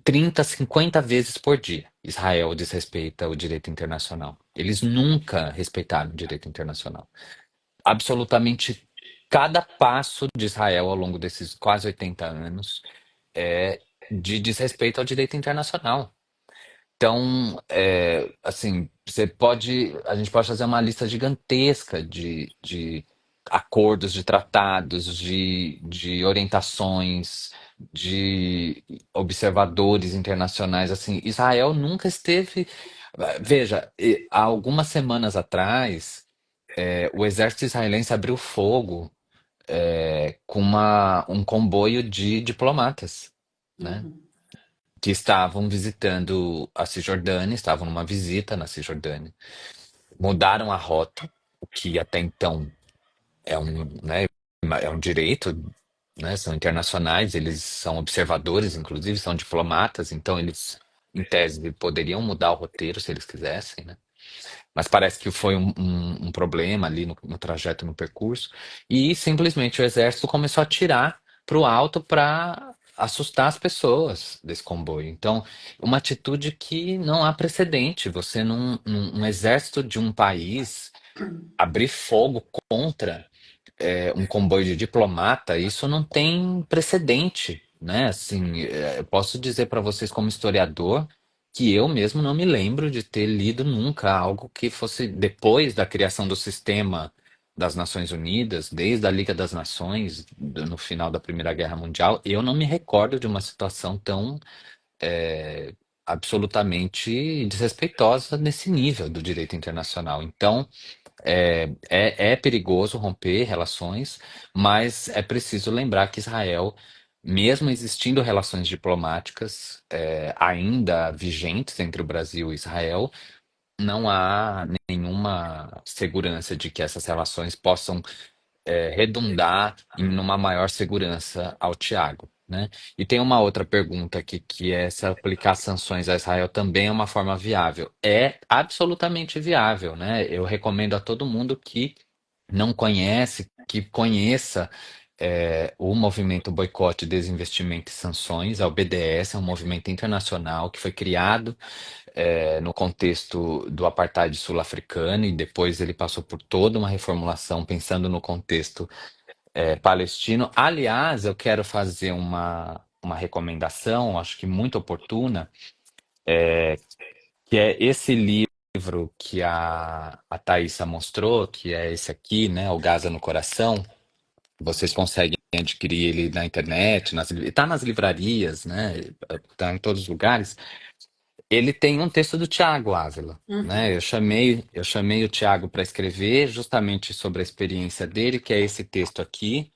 30, 50 vezes por dia, Israel desrespeita o direito internacional. Eles nunca respeitaram o direito internacional. Absolutamente cada passo de Israel ao longo desses quase 80 anos é de desrespeito ao direito internacional. Então, assim, a gente pode fazer uma lista gigantesca de acordos, de tratados, de orientações, de observadores internacionais. Assim, Israel nunca esteve. Veja, há algumas semanas atrás, o exército israelense abriu fogo, com um comboio de diplomatas, né? Uhum, Que estavam visitando a Cisjordânia, estavam numa visita na Cisjordânia, mudaram a rota, o que até então né, é um direito, né, são internacionais, eles são observadores, inclusive, são diplomatas, então eles, em tese, poderiam mudar o roteiro se eles quisessem, né? Mas parece que foi um problema ali no trajeto, no percurso, e simplesmente o exército começou a atirar para o alto para assustar as pessoas desse comboio. Então, uma atitude que não há precedente. Você, num exército de um país, abrir fogo contra um comboio de diplomata, isso não tem precedente, né? Assim, eu posso dizer para vocês como historiador que eu mesmo não me lembro de ter lido nunca algo que fosse depois da criação do sistema das Nações Unidas, desde a Liga das Nações, no final da Primeira Guerra Mundial, eu não me recordo de uma situação tão é, absolutamente desrespeitosa nesse nível do direito internacional. Então, é perigoso romper relações, mas é preciso lembrar que Israel, mesmo existindo relações diplomáticas ainda vigentes entre o Brasil e Israel, não há nenhuma segurança de que essas relações possam redundar em uma maior segurança ao Tiago, né? E tem uma outra pergunta aqui, que é se aplicar sanções a Israel também é uma forma viável. É absolutamente viável, né? Eu recomendo a todo mundo que não conhece, que conheça o movimento Boicote, Desinvestimento e Sanções, a BDS, é um movimento internacional que foi criado no contexto do apartheid sul-africano e depois ele passou por toda uma reformulação pensando no contexto palestino. Aliás, eu quero fazer uma recomendação, acho que muito oportuna, que é esse livro que a Thaisa mostrou, que é esse aqui, né, O Gaza no Coração. Vocês conseguem adquirir ele na internet, está nas livrarias, né? Está em todos os lugares. Ele tem um texto do Tiago Ávila, né? Uhum. Eu chamei o Tiago para escrever justamente sobre a experiência dele, que é esse texto aqui,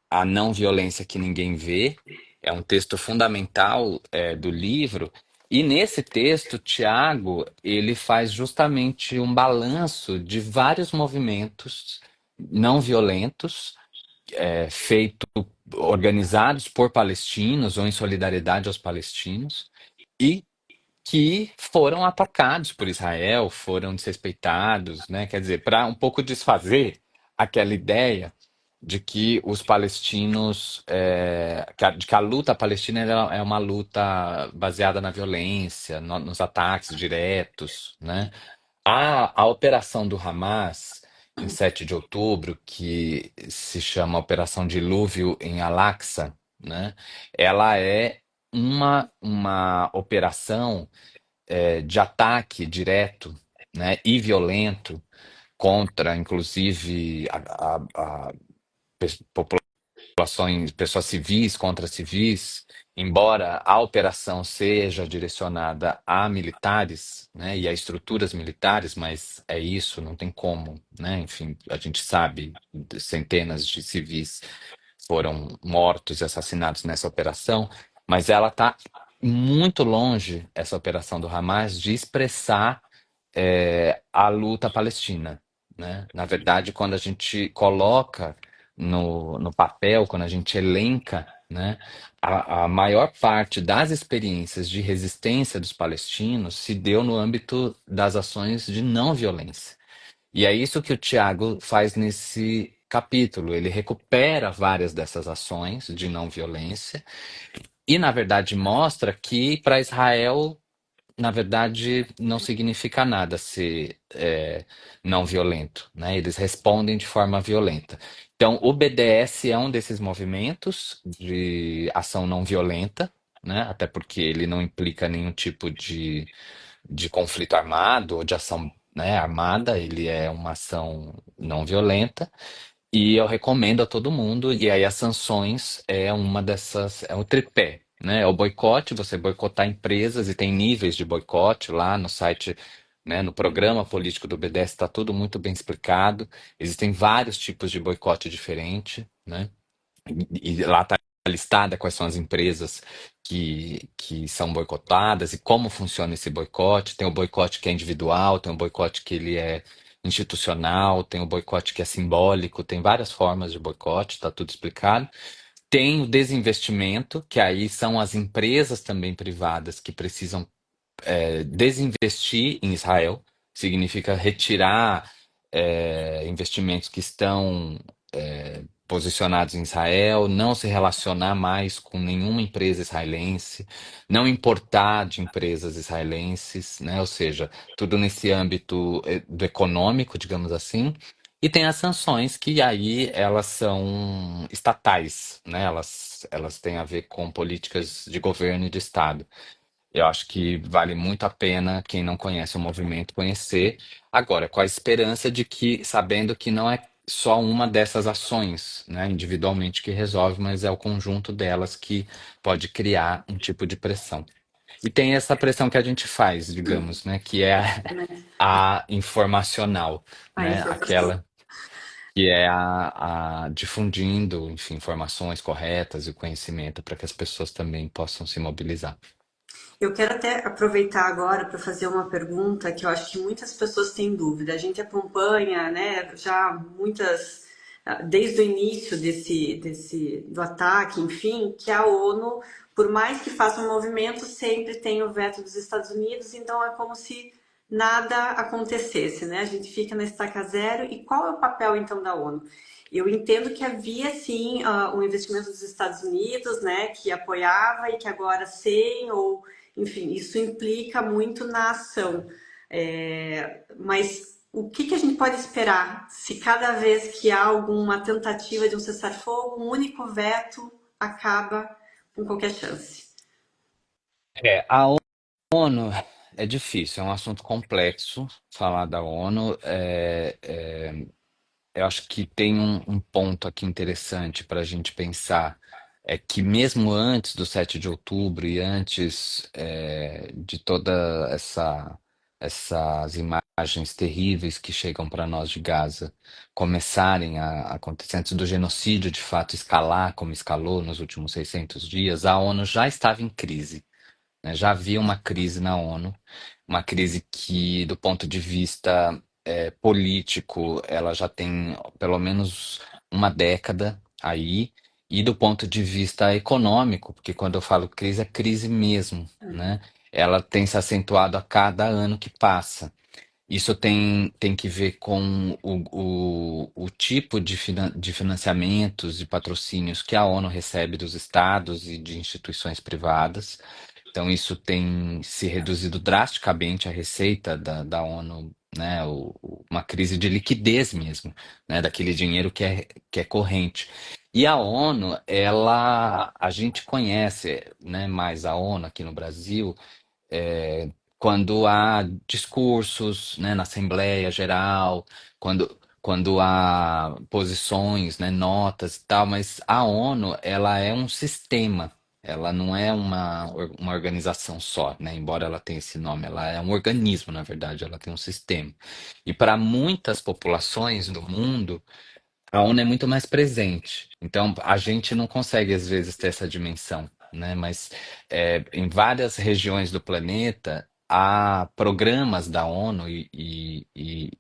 A Não Violência que Ninguém Vê. É um texto fundamental do livro. E nesse texto, Tiago, ele faz justamente um balanço de vários movimentos não violentos, feito, organizados por palestinos ou em solidariedade aos palestinos, e que foram atacados por Israel, foram desrespeitados, né? Quer dizer, para um pouco desfazer aquela ideia de que os palestinos, de que a luta palestina é uma luta baseada na violência, nos ataques diretos, né? A operação do Hamas em 7 de outubro, que se chama Operação Dilúvio em Al-Aqsa, né? Ela é uma operação de ataque direto, né, e violento contra, inclusive, a populações, pessoas civis contra civis, embora a operação seja direcionada a militares, né, e a estruturas militares, mas é isso, não tem como, né? Enfim, a gente sabe, centenas de civis foram mortos e assassinados nessa operação, mas ela está muito longe, essa operação do Hamas, de expressar a luta palestina, né? Na verdade, quando a gente coloca no papel, quando a gente elenca, né, a maior parte das experiências de resistência dos palestinos se deu no âmbito das ações de não violência. E é isso que o Tiago faz nesse capítulo. Ele recupera várias dessas ações de não violência e, na verdade, mostra que para Israel, na verdade, não significa nada ser não violento, né? Eles respondem de forma violenta. Então, o BDS é um desses movimentos de ação não violenta, né? Até porque ele não implica nenhum tipo de conflito armado ou de ação, né, armada, ele é uma ação não violenta. E eu recomendo a todo mundo, e aí as sanções é uma dessas, é um tripé, né? É o boicote, você boicotar empresas, e tem níveis de boicote lá no site, né? No programa político do BDS está tudo muito bem explicado. Existem vários tipos de boicote diferente, né? E lá está listada quais são as empresas que são boicotadas e como funciona esse boicote. Tem o boicote que é individual, tem o boicote que ele é institucional, tem o boicote que é simbólico, tem várias formas de boicote, está tudo explicado. Tem o desinvestimento, que aí são as empresas também privadas que precisam desinvestir em Israel, significa retirar investimentos que estão posicionados em Israel, não se relacionar mais com nenhuma empresa israelense, não importar de empresas israelenses, né? Ou seja, tudo nesse âmbito do econômico, digamos assim. E tem as sanções que aí elas são estatais, né? Elas têm a ver com políticas de governo e de Estado. Eu acho que vale muito a pena quem não conhece o movimento conhecer. Agora, com a esperança de que, sabendo que não é só uma dessas ações, né, individualmente que resolve, mas é o conjunto delas que pode criar um tipo de pressão. E tem essa pressão que a gente faz, digamos, né, que é Né? a informacional, A né, informação. aquela que é a difundindo, enfim, informações corretas e o conhecimento para que as pessoas também possam se mobilizar. Eu quero até aproveitar agora para fazer uma pergunta que eu acho que muitas pessoas têm dúvida. A gente acompanha, né, já muitas, desde o início do ataque, enfim, que a ONU, por mais que faça um movimento, sempre tem o veto dos Estados Unidos, então é como se nada acontecesse, né? A gente fica na estaca zero. E qual é o papel então da ONU? Eu entendo que havia sim um investimento dos Estados Unidos, né, que apoiava e que agora sem ou enfim, isso implica muito na ação. Mas o que a gente pode esperar se cada vez que há alguma tentativa de um cessar-fogo, um único veto acaba com qualquer chance? A ONU é difícil, é um assunto complexo falar da ONU. Eu acho que tem um ponto aqui interessante para a gente pensar, é que mesmo antes do 7 de outubro e antes de toda essas imagens terríveis que chegam para nós de Gaza começarem a acontecer, antes do genocídio de fato escalar como escalou nos últimos 600 dias, a ONU já estava em crise, né? Já havia uma crise na ONU, uma crise que, do ponto de vista político, ela já tem pelo menos uma década aí, e do ponto de vista econômico, porque quando eu falo crise, é crise mesmo, né? Ela tem se acentuado a cada ano que passa. Isso tem que ver com o tipo de financiamentos e patrocínios que a ONU recebe dos estados e de instituições privadas. Então, isso tem se reduzido drasticamente a receita da ONU, né? Uma crise de liquidez mesmo, né? Daquele dinheiro que é corrente. E a ONU, a gente conhece, né, mais a ONU aqui no Brasil quando há discursos, né, na Assembleia Geral, quando há posições, né, notas e tal, mas a ONU, ela é um sistema, ela não é uma organização só, né, embora ela tenha esse nome, ela é um organismo, na verdade, ela tem um sistema. E para muitas populações do mundo, a ONU é muito mais presente. Então, a gente não consegue, às vezes, ter essa dimensão, né? Mas em várias regiões do planeta, há programas da ONU e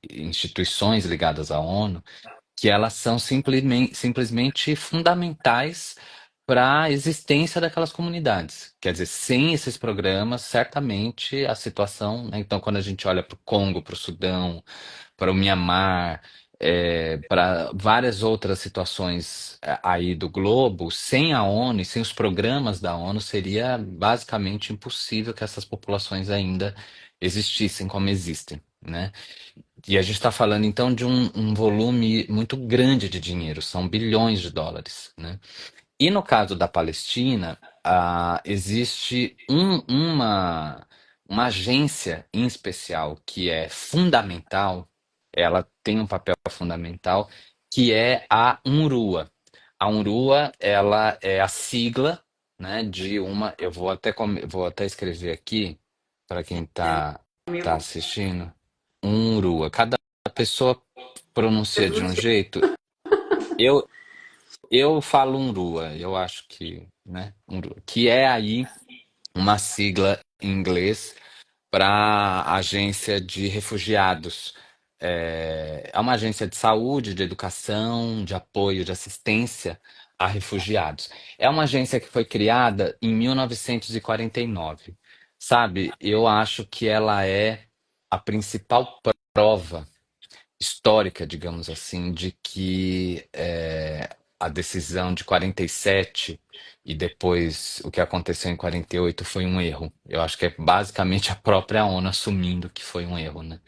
instituições ligadas à ONU que elas são simplesmente fundamentais para a existência daquelas comunidades. Quer dizer, sem esses programas, certamente a situação, né? Então, quando a gente olha para o Congo, para o Sudão, para o Mianmar, para várias outras situações aí do globo, sem a ONU e sem os programas da ONU, seria basicamente impossível que essas populações ainda existissem como existem, né? E a gente está falando então de um volume muito grande de dinheiro, são bilhões de dólares, né? E no caso da Palestina, existe uma agência em especial que é fundamental, ela tem um papel fundamental, que é a UNRWA. A UNRWA, ela é a sigla, né, de uma. Vou até escrever aqui para quem tá Meio assistindo. UNRWA. Cada pessoa pronuncia de um complicado. jeito. Eu, eu falo UNRWA, eu acho que, né, UNRWA, que é aí uma sigla em inglês para Agência de Refugiados. É uma agência de saúde, de educação, de apoio, de assistência a refugiados. É uma agência que foi criada em 1949. Sabe, eu acho que ela é a principal prova histórica, digamos assim, de que a decisão de 47 e depois o que aconteceu em 48 foi um erro. Eu acho que é basicamente a própria ONU assumindo que foi um erro, né?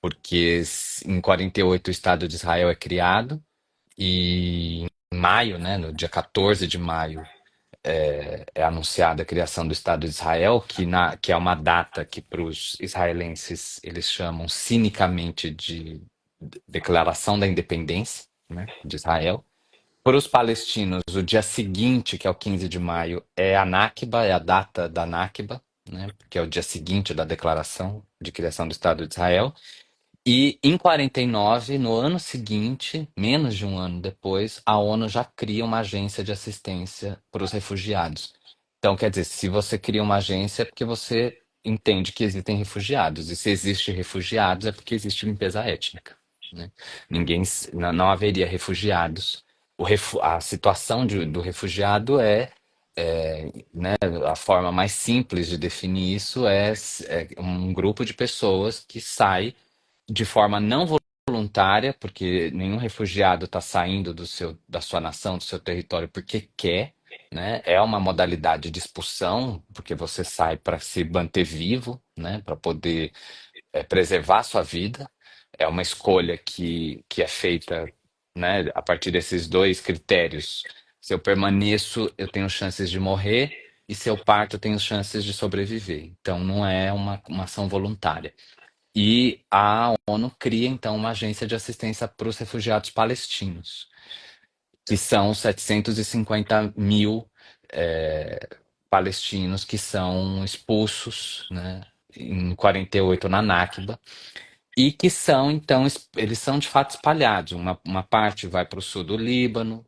Porque em 48 o Estado de Israel é criado e em maio, né, no dia 14 de maio, é anunciada a criação do Estado de Israel, que é uma data que para os israelenses eles chamam cinicamente de Declaração da Independência, né, de Israel. Para os palestinos, o dia seguinte, que é o 15 de maio, é a Nakba, é a data da Nakba, né, que é o dia seguinte da Declaração de Criação do Estado de Israel. E em 49, no ano seguinte, menos de um ano depois, a ONU já cria uma agência de assistência para os refugiados. Então, quer dizer, se você cria uma agência é porque você entende que existem refugiados. E se existe refugiados é porque existe limpeza étnica, né? Não haveria refugiados. A situação do refugiado né, a forma mais simples de definir isso é um grupo de pessoas que sai de forma não voluntária, porque nenhum refugiado está saindo da sua nação, do seu território, porque quer, né? É uma modalidade de expulsão, porque você sai para se manter vivo, né? Para poder preservar a sua vida. É uma escolha que é feita, né? A partir desses dois critérios. Se eu permaneço, eu tenho chances de morrer. E se eu parto, eu tenho chances de sobreviver. Então, não é uma ação voluntária. E a ONU cria, então, uma agência de assistência para os refugiados palestinos, que são 750 mil palestinos que são expulsos, né, em 48 na Nakba, e que são, então, eles são de fato espalhados. Uma parte vai para o sul do Líbano,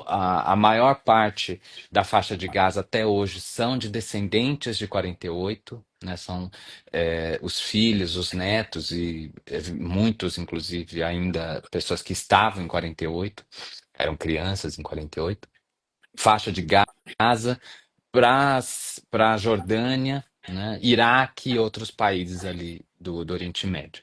a maior parte da faixa de Gaza até hoje são de descendentes de 48, né? São os filhos, os netos e muitos, inclusive, ainda pessoas que estavam em 48, eram crianças em 48. Faixa de Gaza para a Jordânia, né? Iraque e outros países ali do Oriente Médio.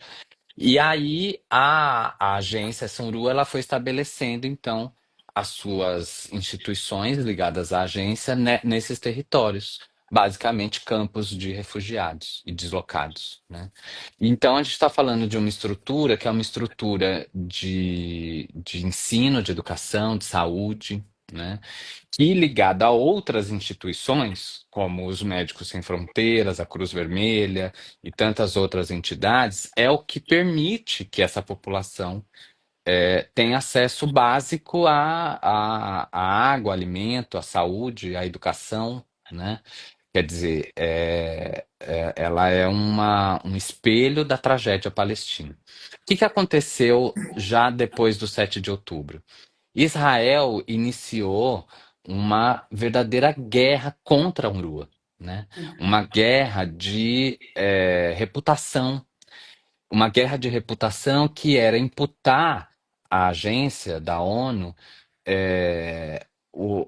E aí a agência Sunrua ela foi estabelecendo então as suas instituições ligadas à agência nesses territórios, basicamente campos de refugiados e deslocados, né? Então a gente está falando de uma estrutura que é uma estrutura de ensino, de educação, de saúde, né? E ligada a outras instituições, como os Médicos Sem Fronteiras, a Cruz Vermelha e tantas outras entidades, é o que permite que essa população tenha acesso básico à água, alimento, à saúde, à educação, né? Quer dizer, ela é um espelho da tragédia palestina. O que aconteceu já depois do 7 de outubro? Israel iniciou uma verdadeira guerra contra a UNRWA, né? Uma guerra de reputação, uma guerra de reputação que era imputar à agência da ONU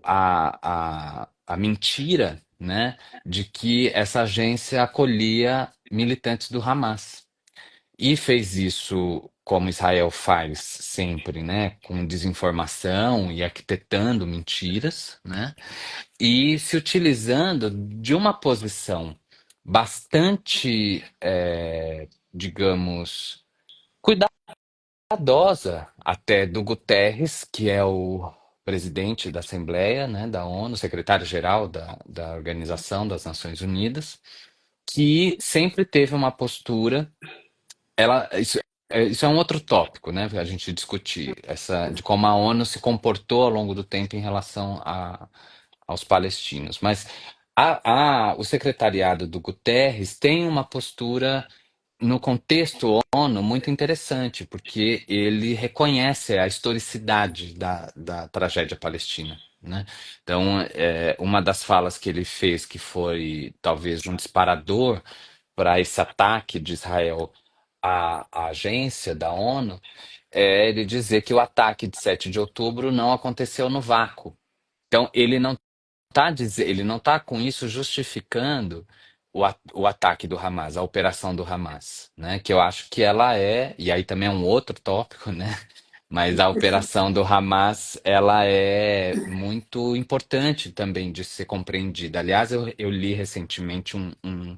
a mentira, né, de que essa agência acolhia militantes do Hamas. E fez isso como Israel faz sempre, né? Com desinformação e arquitetando mentiras, né? E se utilizando de uma posição bastante, digamos, cuidadosa até do Guterres, que é o presidente da Assembleia, né, da ONU, secretário-geral da Organização das Nações Unidas, que sempre teve uma postura isso é um outro tópico, né? A gente discutir de como a ONU se comportou ao longo do tempo em relação aos palestinos. Mas o secretariado do Guterres tem uma postura no contexto ONU muito interessante, porque ele reconhece a historicidade da tragédia palestina. Né? Então, uma das falas que ele fez, que foi talvez um disparador para esse ataque de Israel à agência da ONU, é ele dizer que o ataque de 7 de outubro não aconteceu no vácuo. Então, ele não está com isso justificando o ataque do Hamas, a operação do Hamas, né? Que eu acho que ela e aí também é um outro tópico, né? Mas a operação do Hamas, ela é muito importante também de ser compreendida. Aliás, eu li recentemente um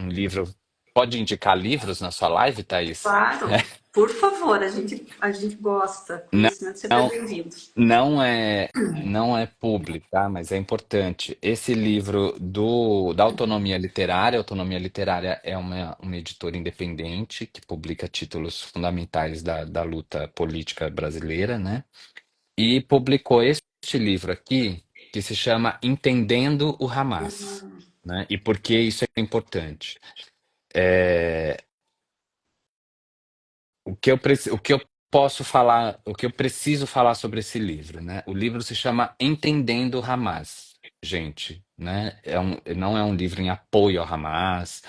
livro. Pode indicar livros na sua live, Thaís? Claro, por favor, a gente gosta. Conhecimento sempre é Não, bem-vindo. não é público, tá? Mas é importante. Esse livro da Autonomia Literária é uma editora independente que publica títulos fundamentais da luta política brasileira, né? E publicou este livro aqui, que se chama Entendendo o Hamas, né? E por que isso é importante? O que eu posso falar, o que eu preciso falar sobre esse livro, né? O livro se chama Entendendo o Hamas, gente, né? Não é um livro em apoio ao Hamas,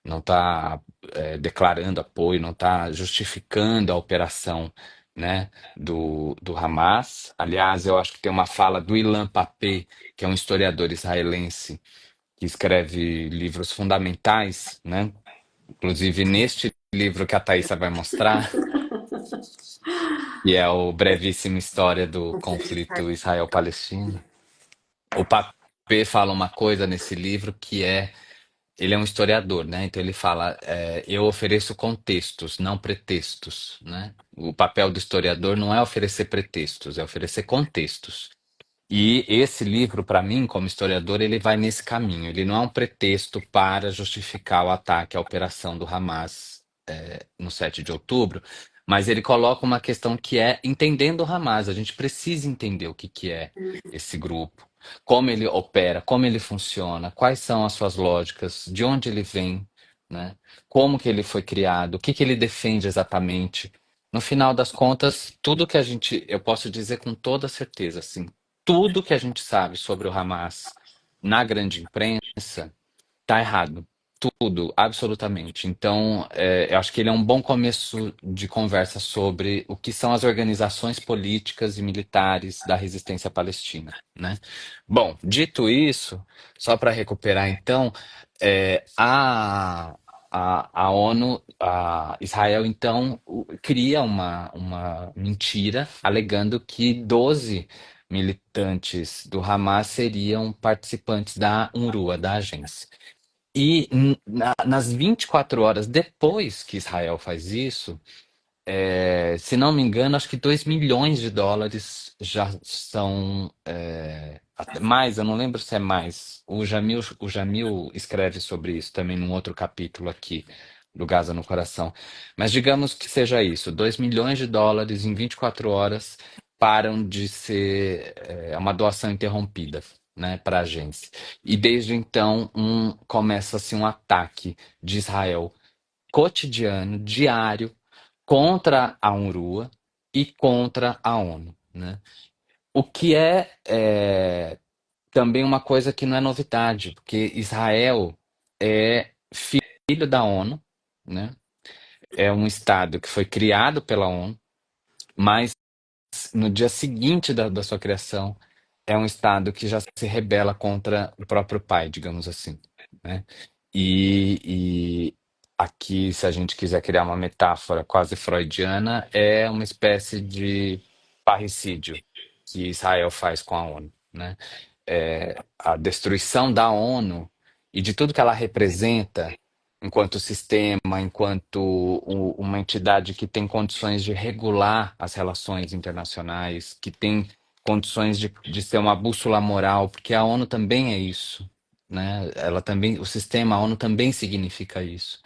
não está declarando apoio, não está justificando a operação, né, do Hamas. Aliás, eu acho que tem uma fala do Ilan Pappé, que é um historiador israelense que escreve livros fundamentais, né? Inclusive neste livro que a Thaisa vai mostrar, que é o Brevíssima História do Conflito Israel-Palestina. O Pape fala uma coisa nesse livro que ele é um historiador, né? Então ele fala, eu ofereço contextos, não pretextos, né? O papel do historiador não é oferecer pretextos, é oferecer contextos. E esse livro, para mim, como historiador, ele vai nesse caminho. Ele não é um pretexto para justificar o ataque à operação do Hamas, no 7 de outubro, mas ele coloca uma questão que é entendendo o Hamas. A gente precisa entender o que que é esse grupo, como ele opera, como ele funciona, quais são as suas lógicas, de onde ele vem, né? Como que ele foi criado, o que que ele defende exatamente. No final das contas, tudo que eu posso dizer com toda certeza, assim, tudo que a gente sabe sobre o Hamas na grande imprensa tá errado. Tudo, absolutamente. Então, eu acho que ele é um bom começo de conversa sobre o que são as organizações políticas e militares da resistência palestina, né? Bom, dito isso, só para recuperar então, a ONU, Israel então cria uma mentira alegando que 12 militantes do Hamas seriam participantes da UNRWA, da agência. E nas 24 horas depois que Israel faz isso, se não me engano, acho que 2 milhões de dólares já são até mais, eu não lembro se é mais. O Jamil escreve sobre isso também num outro capítulo aqui do Gaza no Coração. Mas digamos que seja isso, 2 milhões de dólares em 24 horas param de ser uma doação interrompida, né, para a agência. E desde então começa-se um ataque de Israel cotidiano, diário, contra a UNRWA e contra a ONU, né? O que também uma coisa que não é novidade, porque Israel é filho da ONU, né? É um estado que foi criado pela ONU, mas no dia seguinte da sua criação é um estado que já se rebela contra o próprio pai, digamos assim, né? E aqui, se a gente quiser criar uma metáfora quase freudiana, é uma espécie de parricídio que Israel faz com a ONU, né? A destruição da ONU e de tudo que ela representa enquanto sistema, enquanto uma entidade que tem condições de regular as relações internacionais, que tem condições de ser uma bússola moral, porque a ONU também é isso, né? Ela também, o sistema, a ONU também significa isso.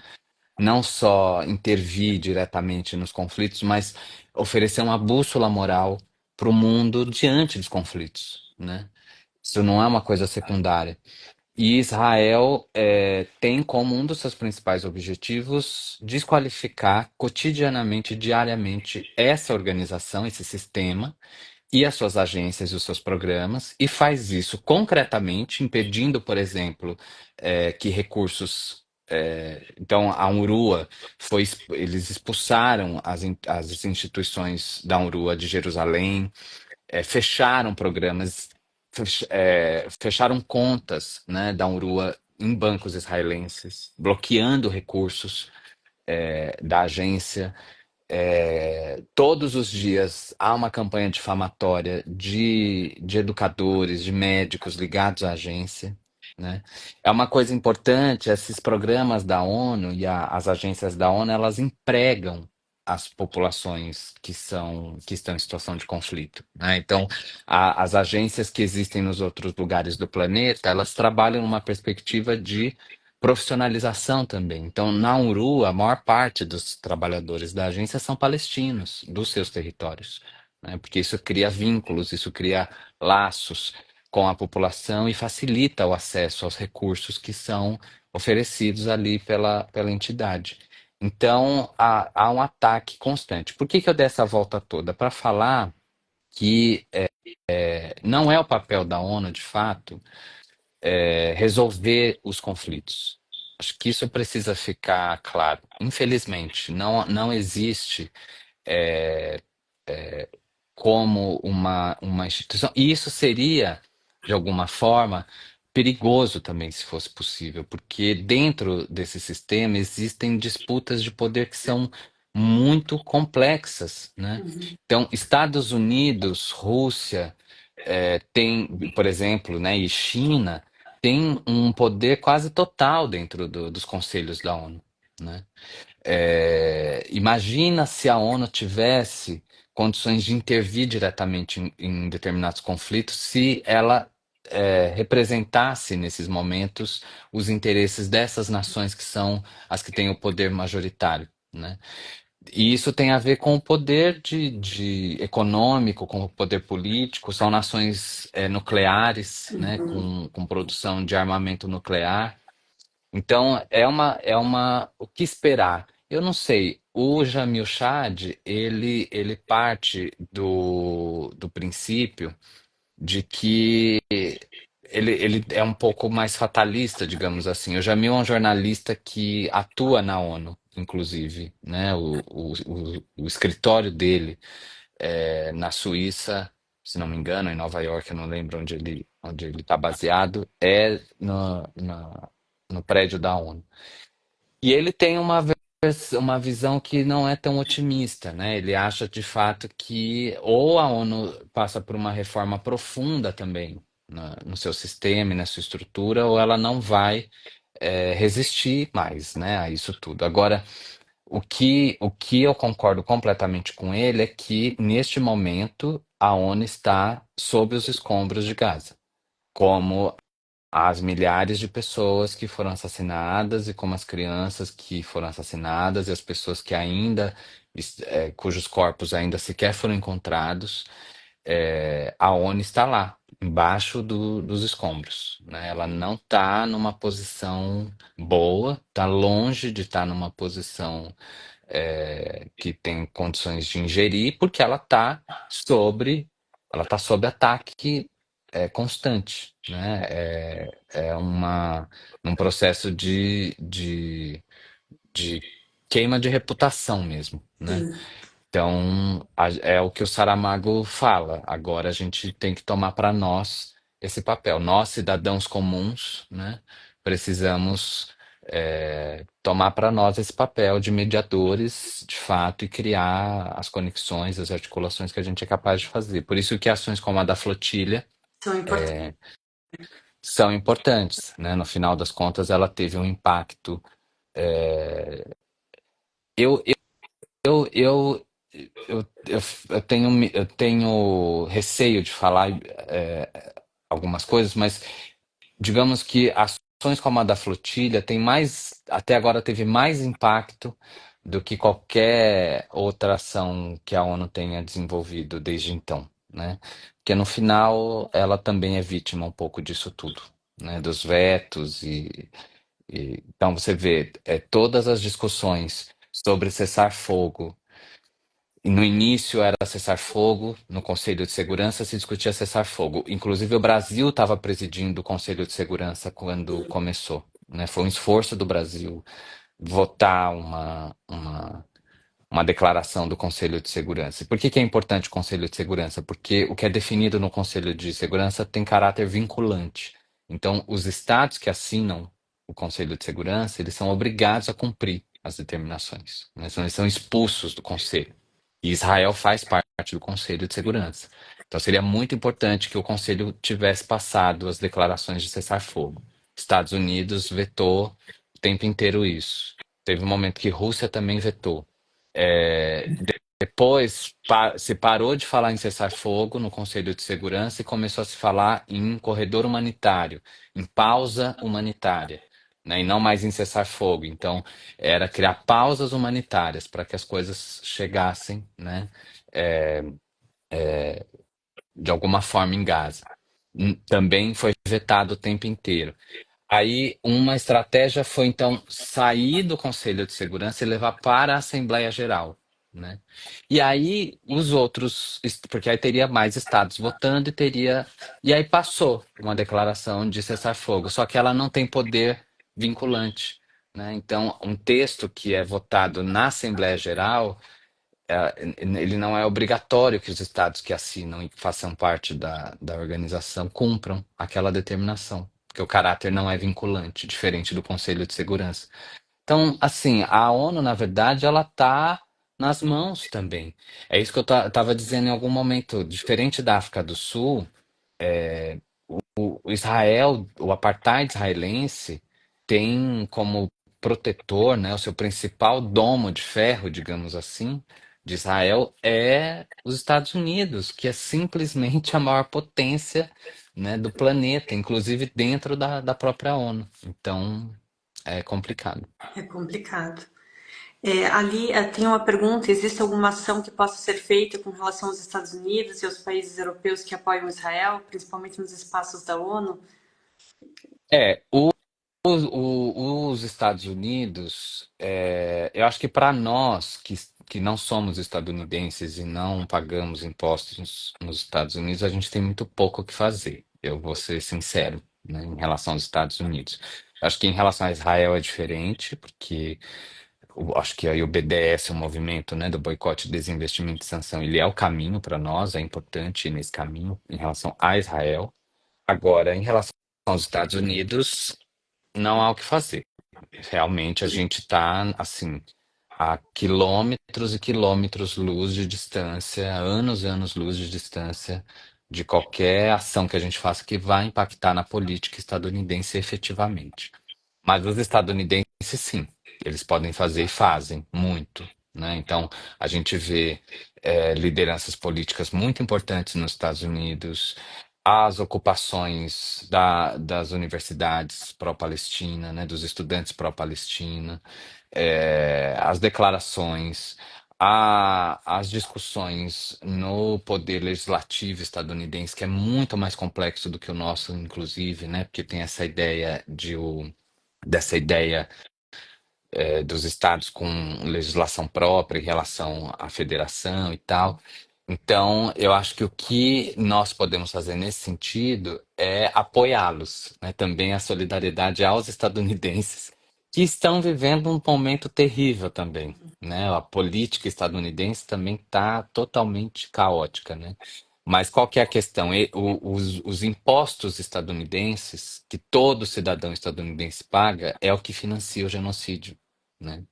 Não só intervir diretamente nos conflitos, mas oferecer uma bússola moral para o mundo diante dos conflitos, né? Isso não é uma coisa secundária. E Israel tem como um dos seus principais objetivos desqualificar cotidianamente, diariamente, essa organização, esse sistema e as suas agências e os seus programas, e faz isso concretamente, impedindo, por exemplo, que recursos. Então, a UNRWA eles expulsaram as instituições da UNRWA de Jerusalém, fecharam programas, fecharam contas, né, da UNRWA em bancos israelenses, bloqueando recursos da agência. Todos os dias há uma campanha difamatória de educadores, de médicos ligados à agência, né? É uma coisa importante, esses programas da ONU e as agências da ONU, elas empregam as populações que estão em situação de conflito, né? Então, as agências que existem nos outros lugares do planeta, elas trabalham numa perspectiva de profissionalização também. Então, na UNRWA, a maior parte dos trabalhadores da agência são palestinos, dos seus territórios, né? Porque isso cria vínculos, isso cria laços com a população e facilita o acesso aos recursos que são oferecidos ali pela entidade. Então, há um ataque constante. Por que que eu dei essa volta toda? Para falar que não é o papel da ONU, de fato, resolver os conflitos. Acho que isso precisa ficar claro. Infelizmente, não existe como uma instituição. E isso seria, de alguma forma, perigoso também, se fosse possível, porque dentro desse sistema existem disputas de poder que são muito complexas, né? Uhum. Então, Estados Unidos, Rússia, tem, por exemplo, né, e China tem um poder quase total dentro dos conselhos da ONU, né? Imagina se a ONU tivesse condições de intervir diretamente em determinados conflitos, se ela representasse nesses momentos os interesses dessas nações que são as que têm o poder majoritário, né? E isso tem a ver com o poder de econômico, com o poder político, são nações nucleares, né, Uhum. com produção de armamento nuclear. Então, o que esperar? Eu não sei. O Jamil Chad, ele parte do princípio de que ele é um pouco mais fatalista, digamos assim. O Jamil é um jornalista que atua na ONU, inclusive, né? O escritório dele na Suíça, se não me engano, em Nova York, eu não lembro onde ele está baseado, é no prédio da ONU. E ele tem uma visão que não é tão otimista, né? Ele acha de fato que ou a ONU passa por uma reforma profunda também no seu sistema e na sua estrutura, ou ela não vai resistir mais, né, a isso tudo. Agora, o que eu concordo completamente com ele é que, neste momento, a ONU está sob os escombros de Gaza, como as milhares de pessoas que foram assassinadas e como as crianças que foram assassinadas e as pessoas que ainda, cujos corpos ainda sequer foram encontrados, a ONU está lá, embaixo dos escombros, né? Ela não está numa posição boa, está longe de estar numa posição que tem condições de ingerir, porque ela tá sob ataque constante, né? Um processo de queima de reputação mesmo, né? Sim. Então, é o que o Saramago fala. Agora a gente tem que tomar para nós esse papel. Nós, cidadãos comuns, né, precisamos tomar para nós esse papel de mediadores, de fato, e criar as conexões, as articulações que a gente é capaz de fazer. Por isso que ações como a da flotilha São importantes. são importantes, né? No final das contas, ela teve um impacto. Eu, eu, eu, eu tenho receio de falar algumas coisas, mas digamos que ações como a da flotilha tem mais, até agora teve mais impacto do que qualquer outra ação que a ONU tenha desenvolvido desde então, né? Porque no final ela também é vítima um pouco disso tudo, né? Dos vetos então você vê todas as discussões sobre cessar-fogo. E no início era cessar-fogo, no Conselho de Segurança se discutia cessar-fogo. Inclusive o Brasil estava presidindo o Conselho de Segurança quando começou, né? Foi um esforço do Brasil votar uma declaração do Conselho de Segurança. E por que que é importante o Conselho de Segurança? Porque o que é definido no Conselho de Segurança tem caráter vinculante. Então, os estados que assinam o Conselho de Segurança, eles são obrigados a cumprir. as determinações, né? Senão eles são expulsos do Conselho. E Israel faz parte do Conselho de Segurança. Então seria muito importante que o Conselho tivesse passado as declarações de cessar-fogo. Estados Unidos vetou o tempo inteiro isso. Teve um momento que Rússia também vetou. É, depois se parou de falar em cessar-fogo no Conselho de Segurança e começou a se falar em corredor humanitário, em pausa humanitária, né, e não mais em cessar-fogo. Então, era criar pausas humanitárias para que as coisas chegassem, né, de alguma forma em Gaza. Também foi vetado o tempo inteiro. Aí, uma estratégia foi, então, sair do Conselho de Segurança e levar para a Assembleia Geral, né? E aí, os outros, porque aí teria mais estados votando e teria. E aí passou uma declaração de cessar-fogo, só que ela não tem poder vinculante, né? Então, um texto que é votado na Assembleia Geral ele não é obrigatório que os estados que assinam e que façam parte da organização cumpram aquela determinação, porque o caráter não é vinculante, diferente do Conselho de Segurança. Então, assim, a ONU, na verdade, ela está nas mãos também. É isso que eu estava dizendo em algum momento. Diferente da África do Sul, o Israel, o apartheid israelense, tem como protetor, né, o seu principal domo de ferro, digamos assim, de Israel é os Estados Unidos, que é simplesmente a maior potência, né, do planeta, inclusive dentro da própria ONU. Então, é complicado. É complicado. Ali tem uma pergunta: existe alguma ação que possa ser feita com relação aos Estados Unidos e aos países europeus que apoiam Israel, principalmente nos espaços da ONU? É, os Estados Unidos, eu acho que para nós que não somos estadunidenses e não pagamos impostos nos Estados Unidos, a gente tem muito pouco o que fazer. Eu vou ser sincero, né, em relação aos Estados Unidos. Acho que em relação a Israel é diferente, porque acho que aí obedece o movimento, né, do boicote, desinvestimento e sanção. Ele é o caminho para nós, é importante ir nesse caminho em relação a Israel. Agora, em relação aos Estados Unidos, não há o que fazer. Realmente a gente está assim a quilômetros e quilômetros luz de distância, anos e anos luz de distância de qualquer ação que a gente faça que vai impactar na política estadunidense efetivamente. Mas os estadunidenses, sim, eles podem fazer e fazem muito, né? Então, a gente vê lideranças políticas muito importantes nos Estados Unidos, as ocupações das universidades pró-Palestina, né? Dos estudantes pró-Palestina, as declarações, as discussões no poder legislativo estadunidense, que é muito mais complexo do que o nosso, inclusive, né? Porque tem essa ideia dessa ideia dos estados com legislação própria em relação à federação e tal. Então, eu acho que o que nós podemos fazer nesse sentido é apoiá-los, né? Também a solidariedade aos estadunidenses que estão vivendo um momento terrível também, né? A política estadunidense também está totalmente caótica, né? Mas qual que é a questão? Os impostos estadunidenses que todo cidadão estadunidense paga é o que financia o genocídio, né?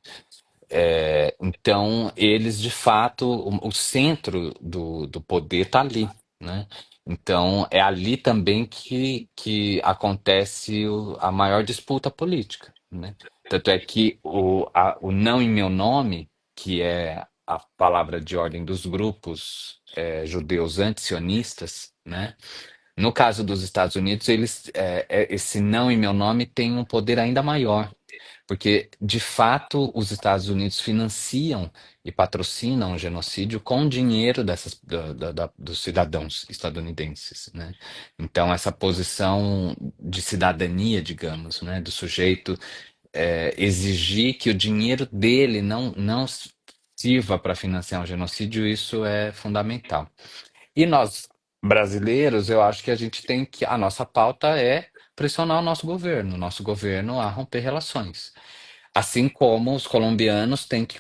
Então, eles, de fato, o centro do poder está ali, né? Então, é ali também que acontece a maior disputa política, né? Tanto é que o não em meu nome, que é a palavra de ordem dos grupos judeus antisionistas, né? No caso dos Estados Unidos, esse não em meu nome tem um poder ainda maior, porque, de fato, os Estados Unidos financiam e patrocinam o genocídio com dinheiro dos cidadãos estadunidenses, né? Então, essa posição de cidadania, digamos, né, do sujeito exigir que o dinheiro dele não sirva para financiar um genocídio, isso é fundamental. E nós, brasileiros, eu acho que a gente tem que. A nossa pauta é pressionar o nosso governo a romper relações. Assim como os colombianos têm que,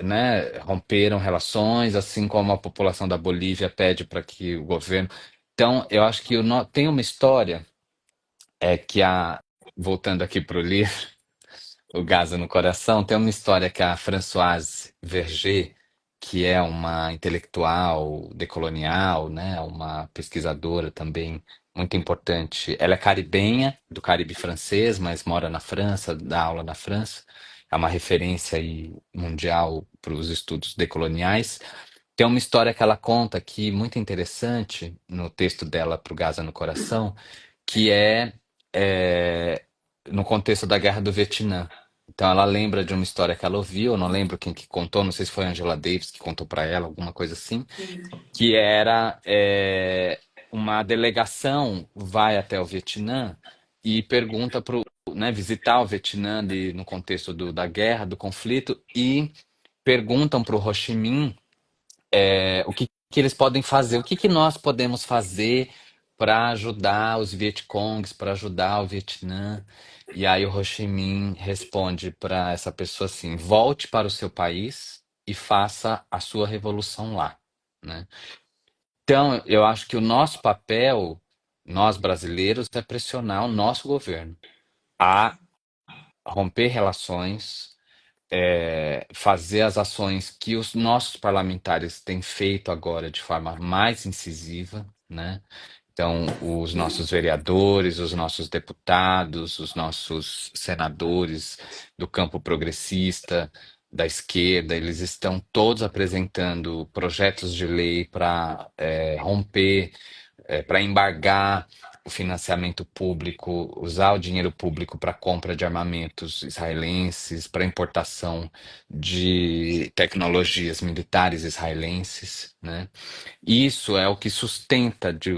né, romperam relações, assim como a população da Bolívia pede para que o governo. Então, eu acho que tem uma história que voltando aqui para o livro, o Gaza no Coração, tem uma história que a Françoise Verger, que é uma intelectual decolonial, né, uma pesquisadora também muito importante. Ela é caribenha, do Caribe francês, mas mora na França, dá aula na França. É uma referência aí mundial para os estudos decoloniais. Tem uma história que ela conta aqui muito interessante no texto dela para o Gaza no Coração, que é no contexto da Guerra do Vietnã. Então ela lembra de uma história que ela ouviu, eu não lembro quem que contou, não sei se foi a Angela Davis que contou para ela, alguma coisa assim, que era uma delegação vai até o Vietnã e pergunta para né, visitar o Vietnã ali no contexto da guerra, do conflito, e perguntam para o Ho Chi Minh o que eles podem fazer, o que nós podemos fazer para ajudar os Vietcongs, para ajudar o Vietnã. E aí o Ho Chi Minh responde para essa pessoa assim: volte para o seu país e faça a sua revolução lá, né? Então, eu acho que o nosso papel, nós brasileiros, é pressionar o nosso governo a romper relações, fazer as ações que os nossos parlamentares têm feito agora de forma mais incisiva, né? Então, os nossos vereadores, os nossos deputados, os nossos senadores do campo progressista, da esquerda, eles estão todos apresentando projetos de lei para romper, para embargar o financiamento público, usar o dinheiro público para compra de armamentos israelenses, para importação de tecnologias militares israelenses, né? Isso é o que sustenta, de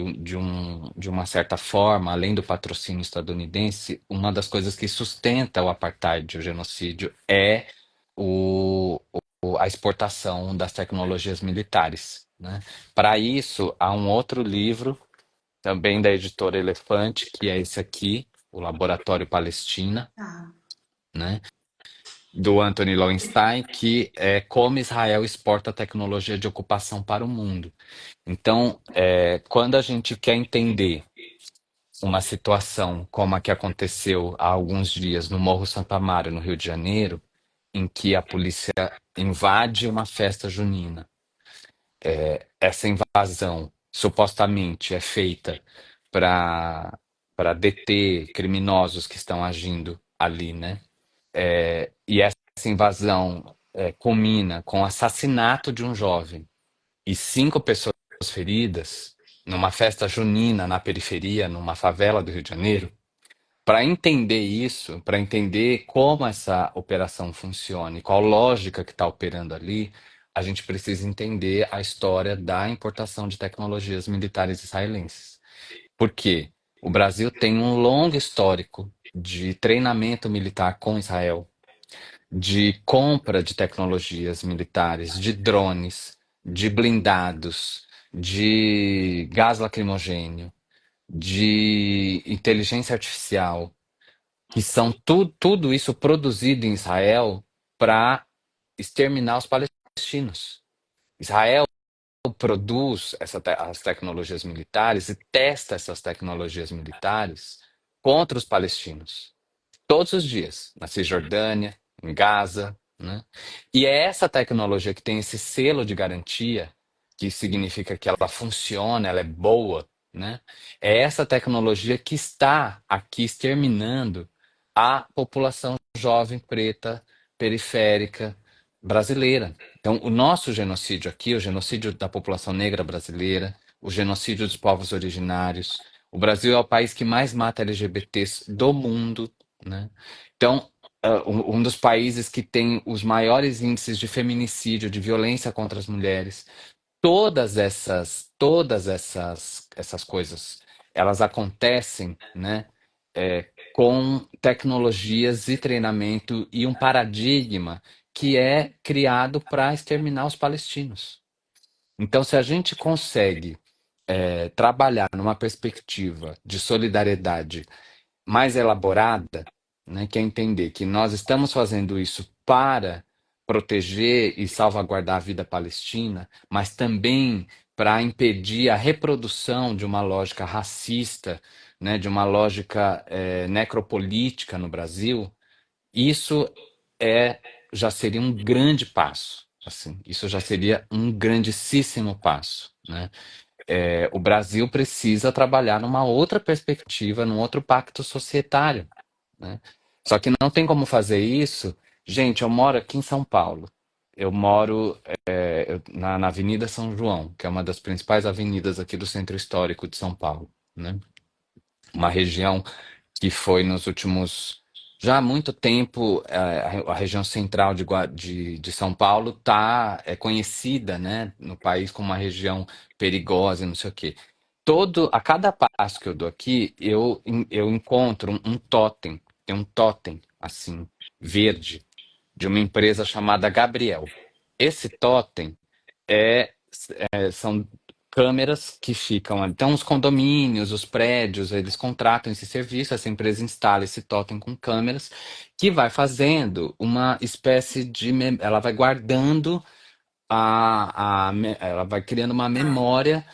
uma certa forma, além do patrocínio estadunidense, uma das coisas que sustenta o apartheid, o genocídio, é o, a exportação das tecnologias militares, né? Para isso, há um outro livro, também da editora Elefante, que é esse aqui, O Laboratório Palestina, Ah, né? Do Anthony Lowenstein, que é como Israel exporta tecnologia de ocupação para o mundo. Então, quando a gente quer entender uma situação como a que aconteceu há alguns dias no Morro Santo Amaro, no Rio de Janeiro, em que a polícia invade uma festa junina, essa invasão supostamente é feita para deter criminosos que estão agindo ali, né? E essa invasão culmina com o assassinato de um jovem e 5 pessoas feridas numa festa junina na periferia, numa favela do Rio de Janeiro. Para entender isso, para entender como essa operação funciona e qual lógica que está operando ali, a gente precisa entender a história da importação de tecnologias militares israelenses. Por quê? O Brasil tem um longo histórico de treinamento militar com Israel, de compra de tecnologias militares, de drones, de blindados, de gás lacrimogênio, de inteligência artificial, que são tudo isso produzido em Israel para exterminar os palestinos. Israel produz as tecnologias militares e testa essas tecnologias militares contra os palestinos todos os dias, na Cisjordânia, em Gaza, né? E é essa tecnologia que tem esse selo de garantia, que significa que ela funciona, ela é boa, né? É essa tecnologia que está aqui exterminando a população jovem, preta, periférica, brasileira. Então, o nosso genocídio aqui, o genocídio da população negra brasileira, o genocídio dos povos originários, o Brasil é o país que mais mata LGBTs do mundo, né? Então, um dos países que tem os maiores índices de feminicídio, de violência contra as mulheres, essas coisas, elas acontecem, né, com tecnologias e treinamento e um paradigma que é criado para exterminar os palestinos. Então, se a gente consegue trabalhar numa perspectiva de solidariedade mais elaborada, né, que é entender que nós estamos fazendo isso para proteger e salvaguardar a vida palestina, mas também para impedir a reprodução de uma lógica racista, né, de uma lógica necropolítica no Brasil, Isso é já seria um grande passo, assim, isso já seria um grandíssimo passo, né? O Brasil precisa trabalhar numa outra perspectiva, num outro pacto societário, né? Só que não tem como fazer isso. Gente, eu moro aqui em São Paulo. Eu moro na Avenida São João, que é uma das principais avenidas aqui do Centro Histórico de São Paulo, né? Uma região que foi nos últimos já há muito tempo a região central de São Paulo é conhecida, né, no país como uma região perigosa, e não sei o quê. A cada passo que eu dou aqui, eu encontro um totem, tem um totem assim verde de uma empresa chamada Gabriel. Esse totem é, são câmeras que ficam. Então, os condomínios, os prédios, eles contratam esse serviço, essa empresa instala esse totem com câmeras, que vai fazendo uma espécie de. Ela vai guardando ela vai criando uma memória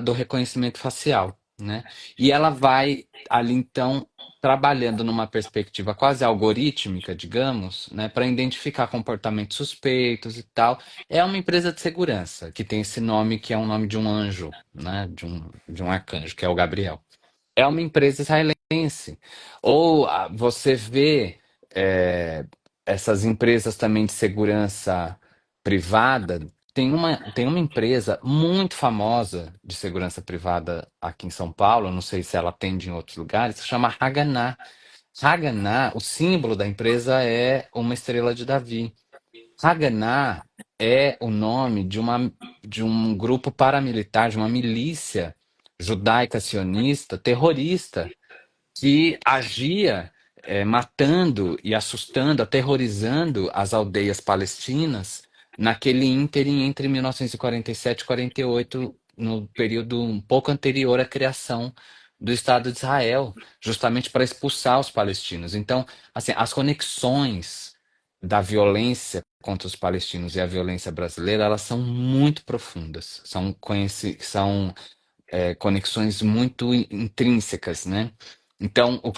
do reconhecimento facial, né? E ela vai ali então trabalhando numa perspectiva quase algorítmica, digamos, né, para identificar comportamentos suspeitos e tal. É uma empresa de segurança que tem esse nome que é um nome de um anjo, né, de um arcanjo, que é o Gabriel. É uma empresa israelense. Ou você vê é, essas empresas também de segurança privada. Tem uma empresa muito famosa de segurança privada aqui em São Paulo, não sei se ela atende em outros lugares, se chama Haganah. Haganah, o símbolo da empresa é uma estrela de Davi. Haganah é o nome de um grupo paramilitar, de uma milícia judaica sionista terrorista que agia matando e assustando, aterrorizando as aldeias palestinas naquele ínterim entre 1947 e 48, no período um pouco anterior à criação do Estado de Israel, justamente para expulsar os palestinos. Então, assim, as conexões da violência contra os palestinos e a violência brasileira, elas são muito profundas, são conexões muito intrínsecas, né? Então, o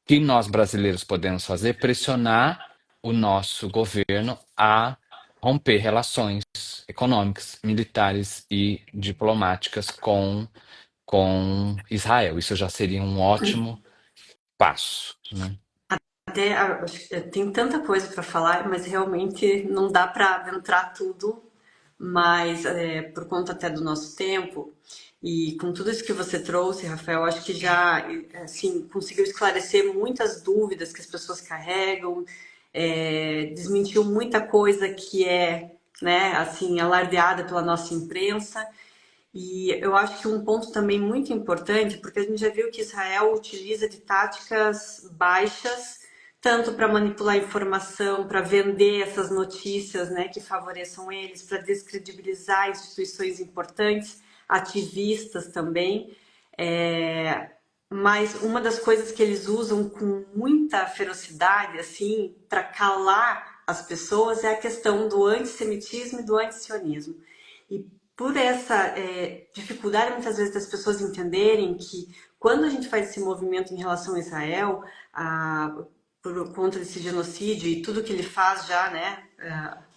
que nós brasileiros podemos fazer? Pressionar o nosso governo a romper relações econômicas, militares e diplomáticas com Israel. Isso já seria um ótimo passo, né? Até tem tanta coisa para falar, mas realmente não dá para adentrar tudo. Mas por conta até do nosso tempo e com tudo isso que você trouxe, Rafael, acho que já assim conseguiu esclarecer muitas dúvidas que as pessoas carregam, desmentiu muita coisa que é, né, assim alardeada pela nossa imprensa. E eu acho que um ponto também muito importante, porque a gente já viu que Israel utiliza de táticas baixas, tanto para manipular informação, para vender essas notícias, né, que favoreçam eles, para descredibilizar instituições importantes, ativistas também. Mas uma das coisas que eles usam com muita ferocidade, assim, para calar as pessoas, é a questão do antissemitismo e do antisionismo. E por essa dificuldade, muitas vezes, das pessoas entenderem que quando a gente faz esse movimento em relação a Israel, contra esse genocídio e tudo que ele faz já, né,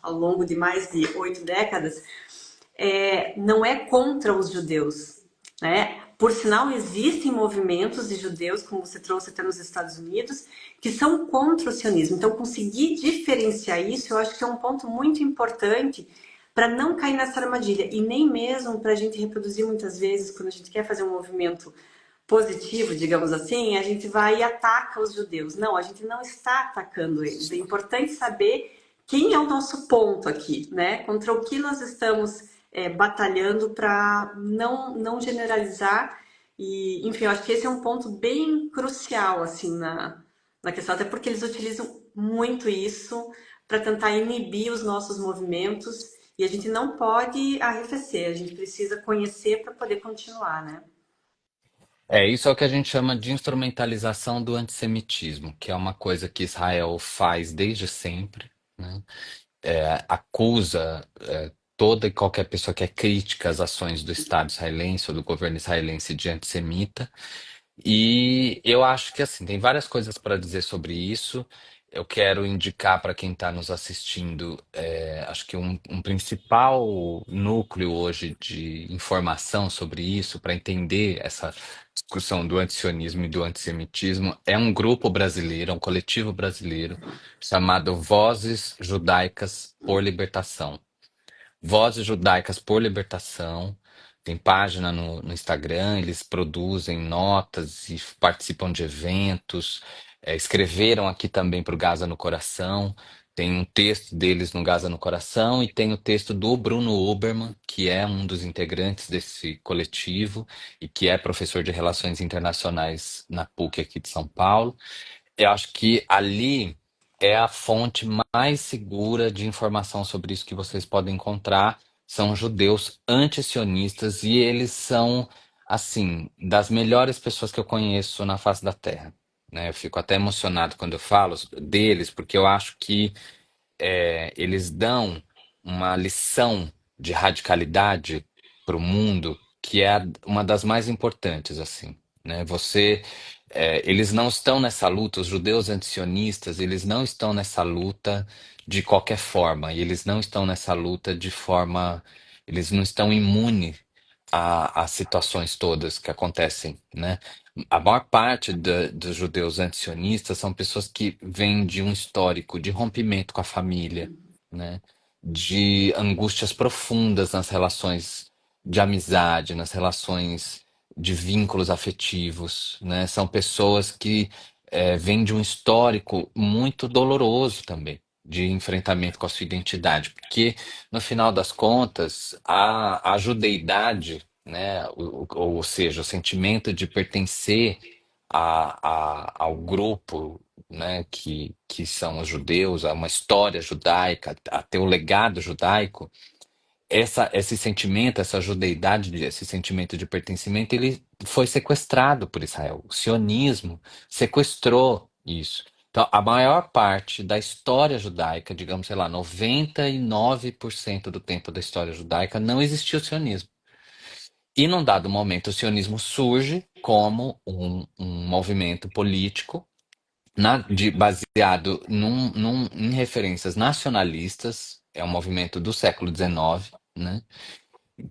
ao longo de mais de 8 décadas, não é contra os judeus, né? Por sinal, existem movimentos de judeus, como você trouxe até nos Estados Unidos, que são contra o sionismo. Então, conseguir diferenciar isso, eu acho que é um ponto muito importante para não cair nessa armadilha e nem mesmo para a gente reproduzir muitas vezes quando a gente quer fazer um movimento positivo, digamos assim, a gente vai e ataca os judeus. Não, a gente não está atacando eles. É importante saber quem é o nosso ponto aqui, né? Contra o que nós estamos batalhando para não generalizar. E, enfim, eu acho que esse é um ponto bem crucial, assim, na questão, até porque eles utilizam muito isso para tentar inibir os nossos movimentos e a gente não pode arrefecer, a gente precisa conhecer para poder continuar, né? Isso é o que a gente chama de instrumentalização do antissemitismo, que é uma coisa que Israel faz desde sempre, né? Acusa toda e qualquer pessoa que é crítica às ações do Estado israelense ou do governo israelense de antissemita. E eu acho que assim, tem várias coisas para dizer sobre isso. eu quero indicar para quem está nos assistindo, acho que um principal núcleo hoje de informação sobre isso, para entender essa discussão do antisionismo e do antissemitismo, é um grupo brasileiro, é um coletivo brasileiro chamado Vozes Judaicas por Libertação. Vozes Judaicas por Libertação. Tem página no Instagram, eles produzem notas e participam de eventos. Escreveram aqui também para o Gaza no Coração. Tem um texto deles no Gaza no Coração e tem o texto do Bruno Oberman, que é um dos integrantes desse coletivo e que é professor de Relações Internacionais na PUC aqui de São Paulo. Eu acho que ali é a fonte mais segura de informação sobre isso que vocês podem encontrar. São judeus antisionistas e eles são, assim, das melhores pessoas que eu conheço na face da Terra, né? Eu fico até emocionado quando eu falo deles, porque eu acho que eles dão uma lição de radicalidade para o mundo que é uma das mais importantes, assim, né? Eles não estão nessa luta, os judeus antisionistas, eles não estão nessa luta de qualquer forma, e eles não estão nessa luta de forma, eles não estão imunes às situações todas que acontecem, né? A maior parte dos judeus antisionistas são pessoas que vêm de um histórico de rompimento com a família, né? De angústias profundas nas relações de amizade, nas relações de vínculos afetivos, né? São pessoas que vêm de um histórico muito doloroso também, de enfrentamento com a sua identidade, porque no final das contas, a judeidade, né, ou seja, o sentimento de pertencer ao grupo, né, que são os judeus, a uma história judaica, a ter o legado judaico, esse sentimento, essa judeidade, esse sentimento de pertencimento, ele foi sequestrado por Israel. O sionismo sequestrou isso. Então, a maior parte da história judaica, digamos, sei lá, 99% do tempo da história judaica, não existiu sionismo. E num dado momento, o sionismo surge como um movimento político baseado em referências nacionalistas, é um movimento do século XIX, né?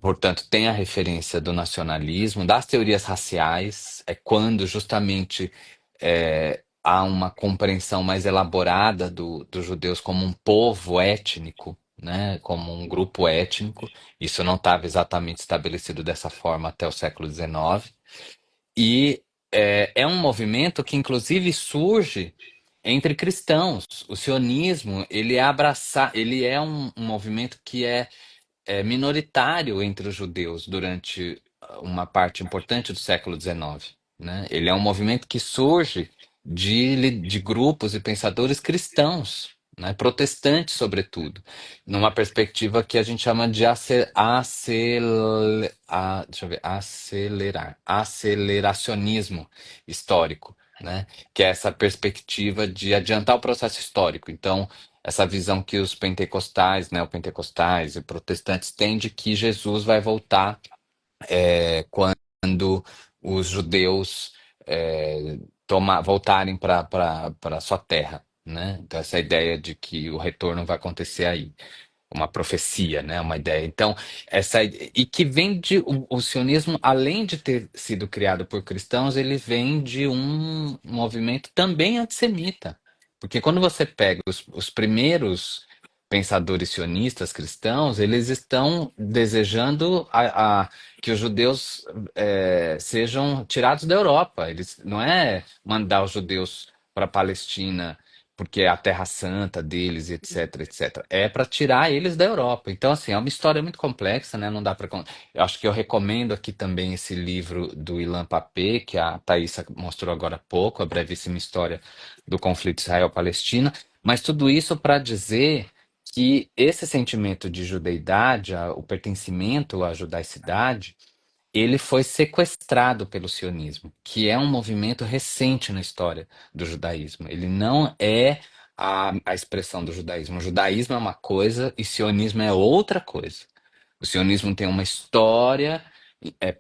Portanto, tem a referência do nacionalismo, das teorias raciais, é quando justamente há uma compreensão mais elaborada dos judeus como um povo étnico, né, como um grupo étnico. Isso não estava exatamente estabelecido dessa forma até o século XIX. E é um movimento que, inclusive, surge entre cristãos. O sionismo, ele é um movimento que é minoritário entre os judeus durante uma parte importante do século XIX, né? Ele é um movimento que surge de grupos e pensadores cristãos, né? Protestantes, sobretudo, numa perspectiva que a gente chama de deixa eu ver, aceleracionismo histórico, né? Que é essa perspectiva de adiantar o processo histórico. Então, essa visão que os pentecostais, neopentecostais e protestantes têm de que Jesus vai voltar quando os judeus voltarem para sua terra, né? Então essa ideia de que o retorno vai acontecer aí, uma profecia, né? Uma ideia. Então e que vem o sionismo, além de ter sido criado por cristãos, ele vem de um movimento também antissemita, porque quando você pega os primeiros pensadores sionistas cristãos, eles estão desejando que os judeus sejam tirados da Europa. Eles não é mandar os judeus para a Palestina porque é a terra santa deles, etc, etc. É para tirar eles da Europa. Então, assim, é uma história muito complexa, né? Não dá para. Eu acho que eu recomendo aqui também esse livro do Ilan Pappé, que a Thaisa mostrou agora há pouco, A Brevíssima História do Conflito Israel-Palestina. Mas tudo isso para dizer que esse sentimento de judeidade, o pertencimento à judaicidade, ele foi sequestrado pelo sionismo, que é um movimento recente na história do judaísmo. Ele não é a expressão do judaísmo. O judaísmo é uma coisa e sionismo é outra coisa. O sionismo tem uma história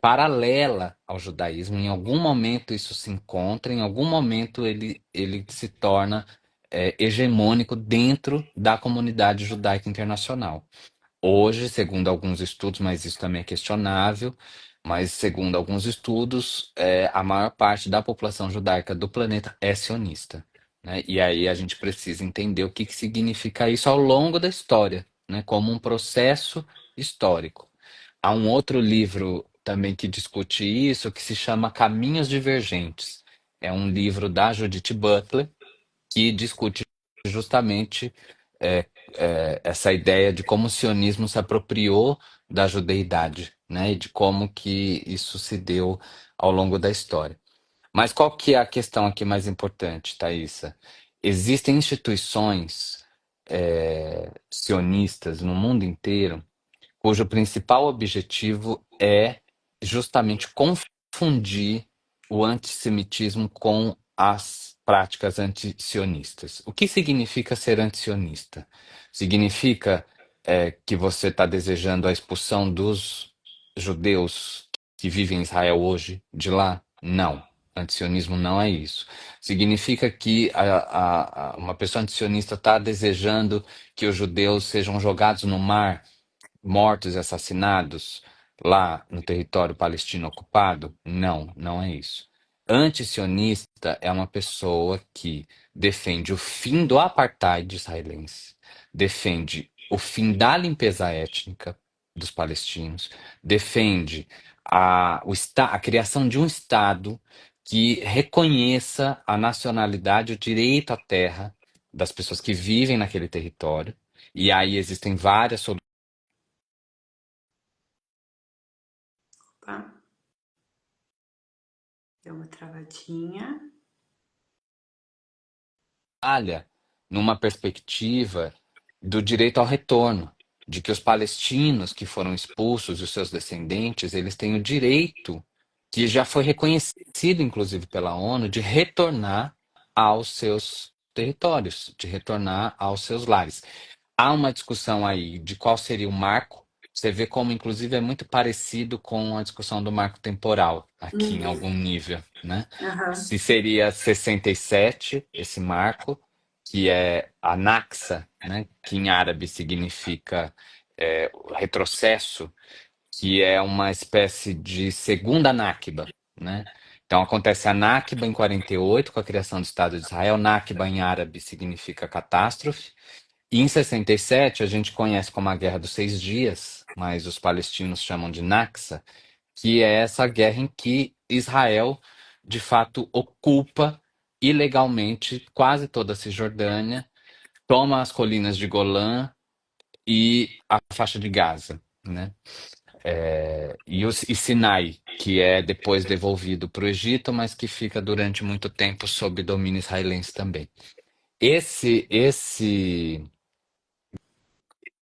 paralela ao judaísmo. Em algum momento isso se encontra, em algum momento ele se torna hegemônico dentro da comunidade judaica internacional. Hoje, segundo alguns estudos, mas isso também é questionável, mas segundo alguns estudos, a maior parte da população judaica do planeta é sionista, né? E aí a gente precisa entender o que que significa isso ao longo da história, né? Como um processo histórico. Há um outro livro também que discute isso, que se chama Caminhos Divergentes. É um livro da Judith Butler que discute justamente essa ideia de como o sionismo se apropriou da judeidade, né, e de como que isso se deu ao longo da história. Mas qual que é a questão aqui mais importante, Thaisa? Existem instituições sionistas no mundo inteiro cujo principal objetivo é justamente confundir o antissemitismo com as práticas antisionistas. O que significa ser antisionista? Significa que você está desejando a expulsão dos judeus que vivem em Israel hoje de lá? Não. Antisionismo não é isso. Significa que uma pessoa antisionista está desejando que os judeus sejam jogados no mar, mortos e assassinados lá no território palestino ocupado? Não, não é isso. Antisionista é uma pessoa que defende o fim do apartheid israelense, defende o fim da limpeza étnica dos palestinos, defende a criação de um Estado que reconheça a nacionalidade, o direito à terra das pessoas que vivem naquele território. E aí existem várias Opa, deu uma travadinha. falha numa perspectiva do direito ao retorno, de que os palestinos que foram expulsos e os seus descendentes, eles têm o direito, que já foi reconhecido inclusive pela ONU, de retornar aos seus territórios, de retornar aos seus lares. Há uma discussão aí de qual seria o marco. Você vê como, inclusive, é muito parecido com a discussão do marco temporal, aqui em algum nível, né? Aham. Se seria 67 esse marco, que é a Naksa, né? Que em árabe significa o retrocesso, que é uma espécie de segunda Nakba, né? Então acontece a Nakba em 48, com a criação do Estado de Israel. Nakba em árabe significa catástrofe. E em 67, a gente conhece como a Guerra dos Seis Dias, mas os palestinos chamam de Naksa, que é essa guerra em que Israel, de fato, ocupa ilegalmente quase toda a Cisjordânia, toma as colinas de Golã e a faixa de Gaza, né? E Sinai, que é depois devolvido para o Egito, mas que fica durante muito tempo sob domínio israelense também. Esse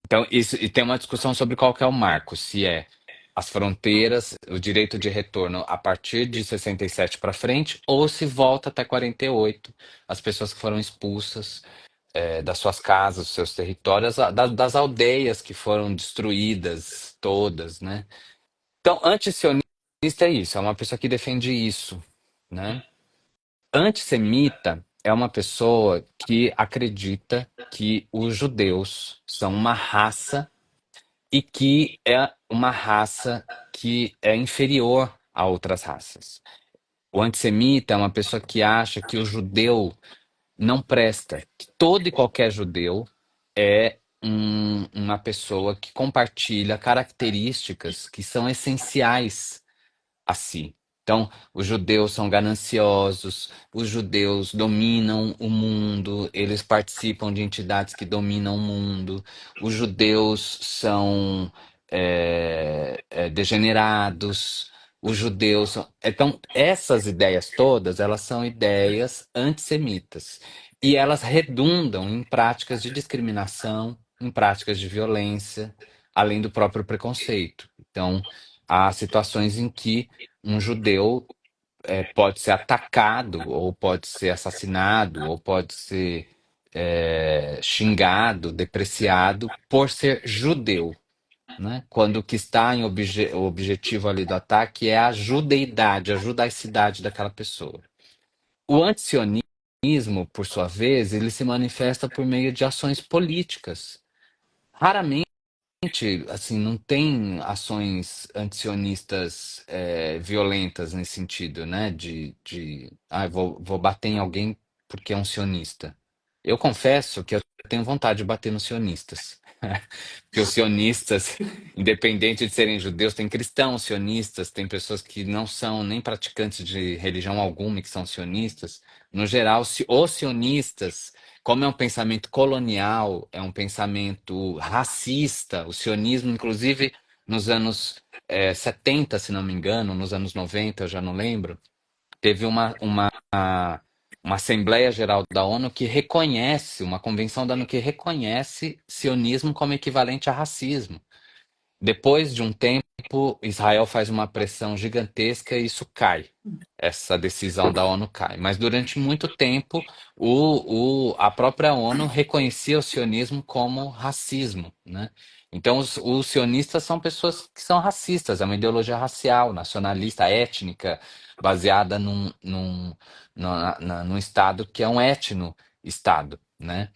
Então, isso, e tem uma discussão sobre qual que é o marco, se é as fronteiras, o direito de retorno a partir de 67 para frente, ou se volta até 48, as pessoas que foram expulsas das suas casas, dos seus territórios, das aldeias que foram destruídas todas, né? Então, antisionista é isso, é uma pessoa que defende isso, né? Antissemita é uma pessoa que acredita que os judeus são uma raça e que é uma raça que é inferior a outras raças. O antissemita é uma pessoa que acha que o judeu não presta, que todo e qualquer judeu é uma pessoa que compartilha características que são essenciais assim. Então, os judeus são gananciosos, os judeus dominam o mundo, eles participam de entidades que dominam o mundo, os judeus são degenerados, os judeus são... Então, essas ideias todas, elas são ideias antissemitas. E elas redundam em práticas de discriminação, em práticas de violência, além do próprio preconceito. Então, há situações em que um judeu pode ser atacado, ou pode ser assassinado, ou pode ser xingado, depreciado por ser judeu, né? Quando o que está o objetivo ali do ataque é a judeidade, a judaicidade daquela pessoa. O antisionismo por sua vez, ele se manifesta por meio de ações políticas. Raramente, assim, não tem ações antisionistas violentas nesse sentido, né? Vou bater em alguém porque é um sionista. Eu confesso que eu tenho vontade de bater nos sionistas. Porque os sionistas, independente de serem judeus, tem cristãos sionistas, tem pessoas que não são nem praticantes de religião alguma e que são sionistas. No geral, os sionistas, como é um pensamento colonial, é um pensamento racista, o sionismo, inclusive, nos anos 70, se não me engano, nos anos 90, eu já não lembro, teve uma Assembleia Geral da ONU que reconhece, uma convenção da ONU que reconhece sionismo como equivalente a racismo. Depois de um tempo, Israel faz uma pressão gigantesca e isso cai. Essa decisão da ONU cai. Mas durante muito tempo, a própria ONU reconhecia o sionismo como racismo, né? Então, os sionistas são pessoas que são racistas, é uma ideologia racial, nacionalista, étnica, baseada num Estado que é um etno-Estado, né?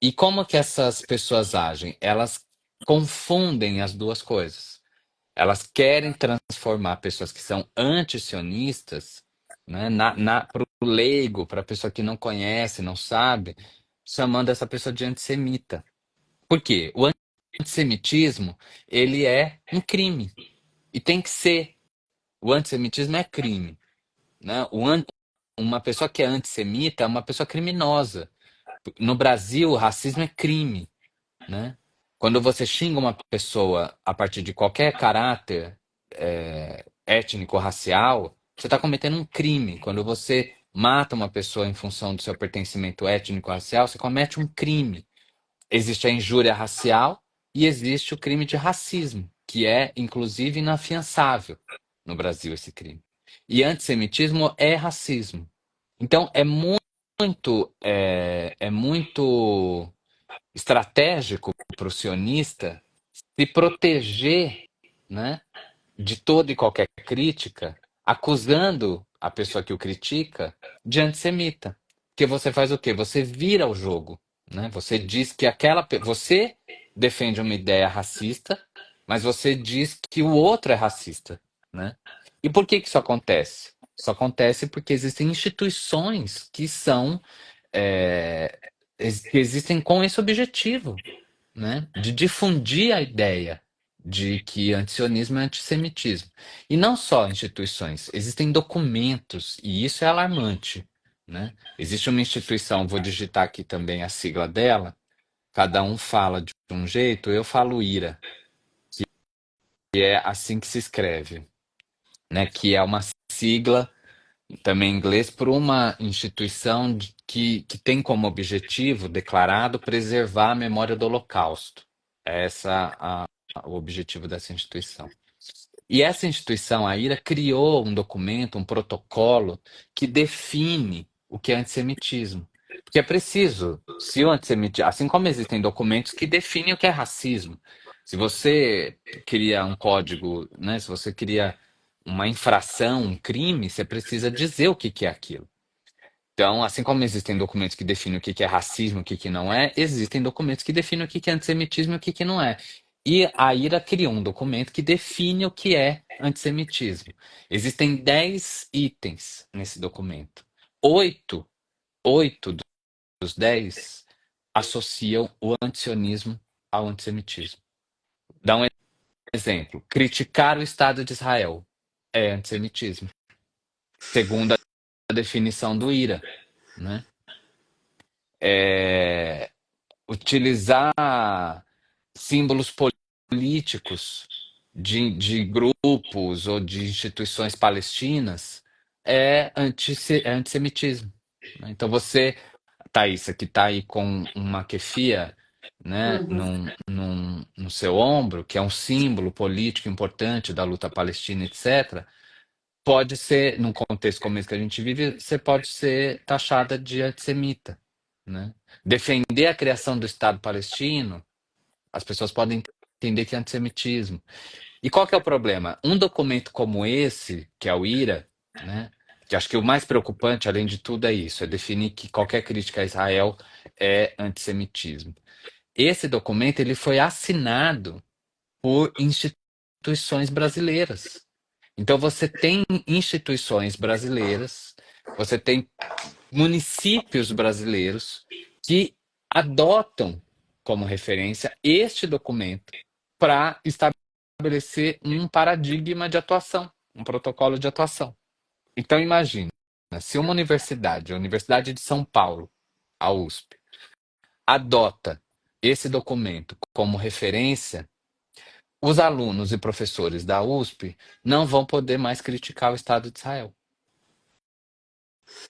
E como que essas pessoas agem? Elas confundem as duas coisas. Elas querem transformar pessoas que são antisionistas, né, para o leigo, para a pessoa que não conhece, não sabe, chamando essa pessoa de antissemita. Por quê? O antissemitismo, ele é um crime. E tem que ser. O antissemitismo é crime, né? Uma pessoa que é antissemita é uma pessoa criminosa. No Brasil, o racismo é crime, né? Quando você xinga uma pessoa a partir de qualquer caráter étnico-racial, você está cometendo um crime. Quando você mata uma pessoa em função do seu pertencimento étnico-racial, você comete um crime. Existe a injúria racial e existe o crime de racismo, que é, inclusive, inafiançável no Brasil, esse crime. E antissemitismo é racismo. Então, é muito estratégico para o sionista se proteger, né, de toda e qualquer crítica, acusando a pessoa que o critica de antissemita. Porque você faz o quê? Você vira o jogo, né? Você diz que você defende uma ideia racista, mas você diz que o outro é racista, né? E por que que isso acontece? Isso acontece porque existem instituições que é, que existem com esse objetivo, né, de difundir a ideia de que antisionismo é antissemitismo. E não só instituições, existem documentos, e isso é alarmante, né? Existe uma instituição, vou digitar aqui também a sigla dela, cada um fala de um jeito, eu falo IRA, que é assim que se escreve, né? Que é uma sigla também em inglês, por uma instituição que tem como objetivo declarado preservar a memória do Holocausto. É o objetivo dessa instituição. E essa instituição, a IRA, criou um documento, um protocolo que define o que é antissemitismo. Porque é preciso, se o antissemitismo, assim como existem documentos que definem o que é racismo. Se você cria um código, né, se você cria uma infração, um crime, você precisa dizer o que que é aquilo. Então, assim como existem documentos que definem o que que é racismo, o que que não é, existem documentos que definem o que que é antissemitismo e o que que não é. E a IRA criou um documento que define o que é antissemitismo. Existem 10 itens nesse documento. Oito, oito dos 10 associam o antisionismo ao antissemitismo. Dá um exemplo. Criticar o Estado de Israel é antissemitismo, segundo a definição do IRA, né? Utilizar símbolos políticos de grupos ou de instituições palestinas é antissemitismo, né? Então você, Thaisa, que está aí com uma kefia, né, Uhum. no seu ombro, que é um símbolo político importante da luta palestina, etc., pode ser, num contexto como esse que a gente vive, você pode ser taxada de antissemita, né? Defender a criação do Estado palestino, as pessoas podem entender que é antissemitismo. E qual que é o problema? Um documento como esse, que é o IRA, né? Que acho que o mais preocupante, além de tudo, é isso, é definir que qualquer crítica a Israel é antissemitismo. Esse documento ele foi assinado por instituições brasileiras. Então você tem instituições brasileiras, você tem municípios brasileiros que adotam como referência este documento para estabelecer um paradigma de atuação, um protocolo de atuação. Então imagina, se uma universidade, a Universidade de São Paulo, a USP, adota esse documento como referência, os alunos e professores da USP não vão poder mais criticar o Estado de Israel,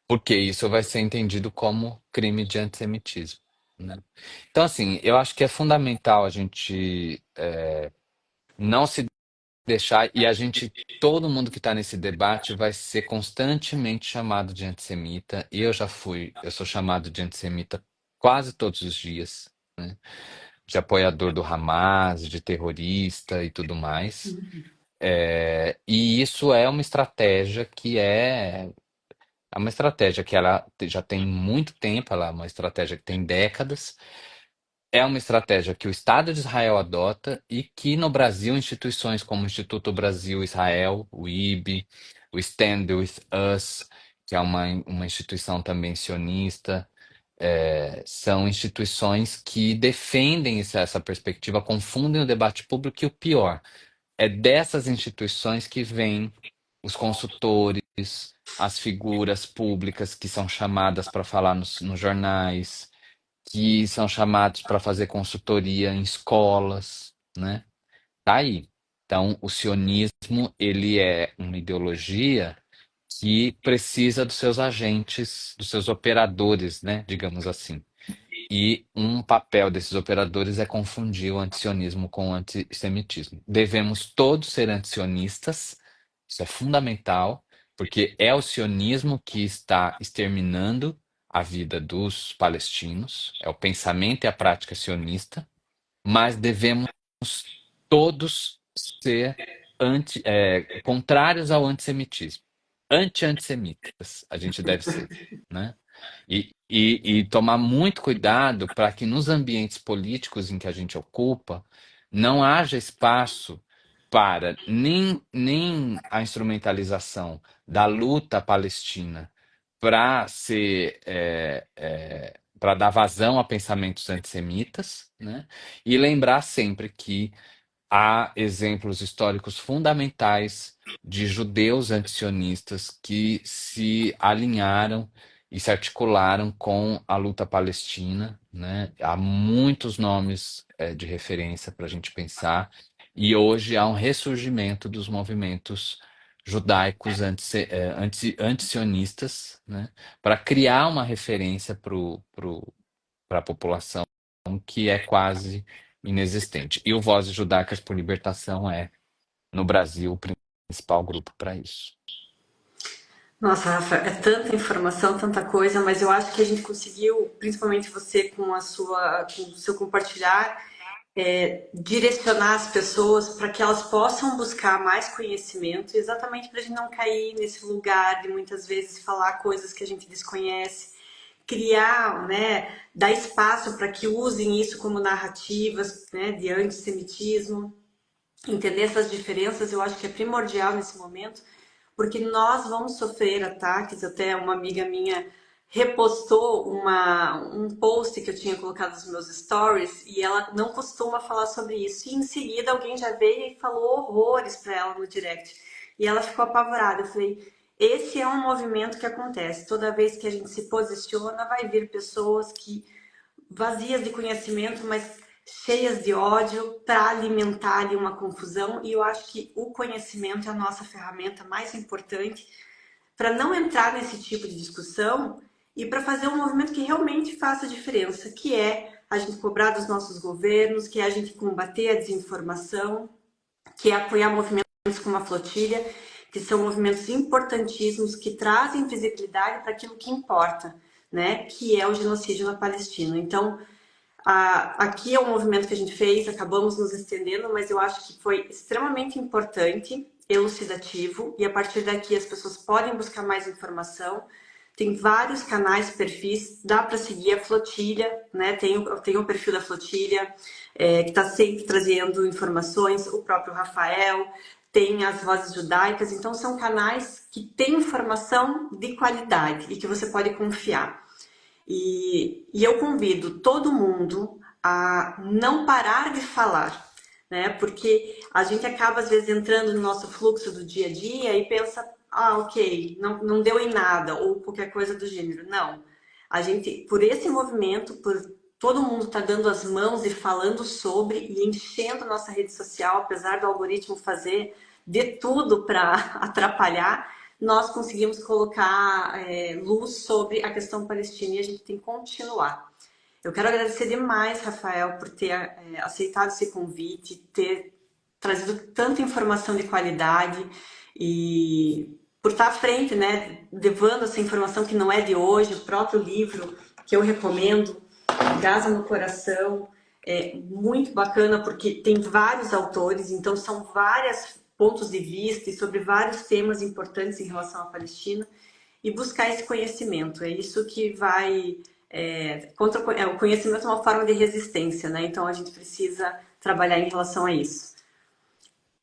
porque isso vai ser entendido como crime de antissemitismo, né? Então, assim, eu acho que é fundamental a gente não se deixar, e a gente, todo mundo que está nesse debate vai ser constantemente chamado de antissemita. Eu sou chamado de antissemita quase todos os dias, né? De apoiador do Hamas, de terrorista e tudo mais. E isso é uma estratégia é uma estratégia que ela já tem muito tempo, ela é uma estratégia que tem décadas. É uma estratégia que o Estado de Israel adota e que no Brasil instituições como o Instituto Brasil-Israel, o IB, o Stand With Us, que é uma instituição também sionista, são instituições que defendem essa perspectiva, confundem o debate público e o pior, é dessas instituições que vêm os consultores, as figuras públicas que são chamadas para falar nos jornais, que são chamados para fazer consultoria em escolas, né? Tá aí. Então, o sionismo, ele é uma ideologia que precisa dos seus agentes, dos seus operadores, né? Digamos assim. E um papel desses operadores é confundir o antisionismo com o antissemitismo. Devemos todos ser antisionistas, isso é fundamental, porque é o sionismo que está exterminando a vida dos palestinos, é o pensamento e a prática sionista, mas devemos todos ser contrários ao antissemitismo. Anti-antissemitas, a gente deve ser, né? E tomar muito cuidado para que nos ambientes políticos em que a gente ocupa não haja espaço para nem a instrumentalização da luta palestina para ser para dar vazão a pensamentos antissemitas, né? E lembrar sempre que há exemplos históricos fundamentais de judeus antisionistas que se alinharam e se articularam com a luta palestina, né? Há muitos nomes de referência para a gente pensar, e hoje há um ressurgimento dos movimentos judaicos antisionistas, né? Para criar uma referência para a população que é quase inexistente. E o Vozes Judaicas por Libertação é, no Brasil, o principal grupo para isso. Nossa, Rafa, é tanta informação, tanta coisa, mas eu acho que a gente conseguiu, principalmente você com o seu compartilhar, direcionar as pessoas para que elas possam buscar mais conhecimento, exatamente para a gente não cair nesse lugar de muitas vezes falar coisas que a gente desconhece, criar, né, dar espaço para que usem isso como narrativas, né, de antissemitismo, entender essas diferenças, eu acho que é primordial nesse momento, porque nós vamos sofrer ataques. Até uma amiga minha repostou um post que eu tinha colocado nos meus stories e ela não costuma falar sobre isso. E em seguida alguém já veio e falou horrores para ela no direct. E ela ficou apavorada. Eu falei, esse é um movimento que acontece. Toda vez que a gente se posiciona, vai vir pessoas que vazias de conhecimento, mas cheias de ódio para alimentar ali uma confusão. E eu acho que o conhecimento é a nossa ferramenta mais importante para não entrar nesse tipo de discussão e para fazer um movimento que realmente faça diferença, que é a gente cobrar dos nossos governos, que é a gente combater a desinformação, que é apoiar movimentos como a Flotilha, que são movimentos importantíssimos que trazem visibilidade para aquilo que importa, né? Que é o genocídio na Palestina. Então, aqui é um movimento que a gente fez, acabamos nos estendendo, mas eu acho que foi extremamente importante. elucidativo, e a partir daqui as pessoas podem buscar mais informação. Tem vários canais, perfis, dá para seguir a Flotilha, né? Tem o perfil da Flotilha, que está sempre trazendo informações, o próprio Rafael, tem as Vozes Judaicas, então são canais que têm informação de qualidade e que você pode confiar. E eu convido todo mundo a não parar de falar, né? Porque a gente acaba, às vezes, entrando no nosso fluxo do dia a dia e pensa, ah, ok, não deu em nada, ou qualquer coisa do gênero. Não. A gente, por esse movimento, por todo mundo tá dando as mãos e falando sobre e enchendo a nossa rede social, apesar do algoritmo fazer de tudo para atrapalhar, nós conseguimos colocar luz sobre a questão palestina e a gente tem que continuar. Eu quero agradecer demais, Rafael, por ter aceitado esse convite, ter trazido tanta informação de qualidade e por estar à frente, né, levando essa informação que não é de hoje, o próprio livro que eu recomendo, Gaza no Coração, é muito bacana porque tem vários autores, então são vários pontos de vista e sobre vários temas importantes em relação à Palestina e buscar esse conhecimento. É isso que vai o conhecimento é uma forma de resistência, né? Então a gente precisa trabalhar em relação a isso.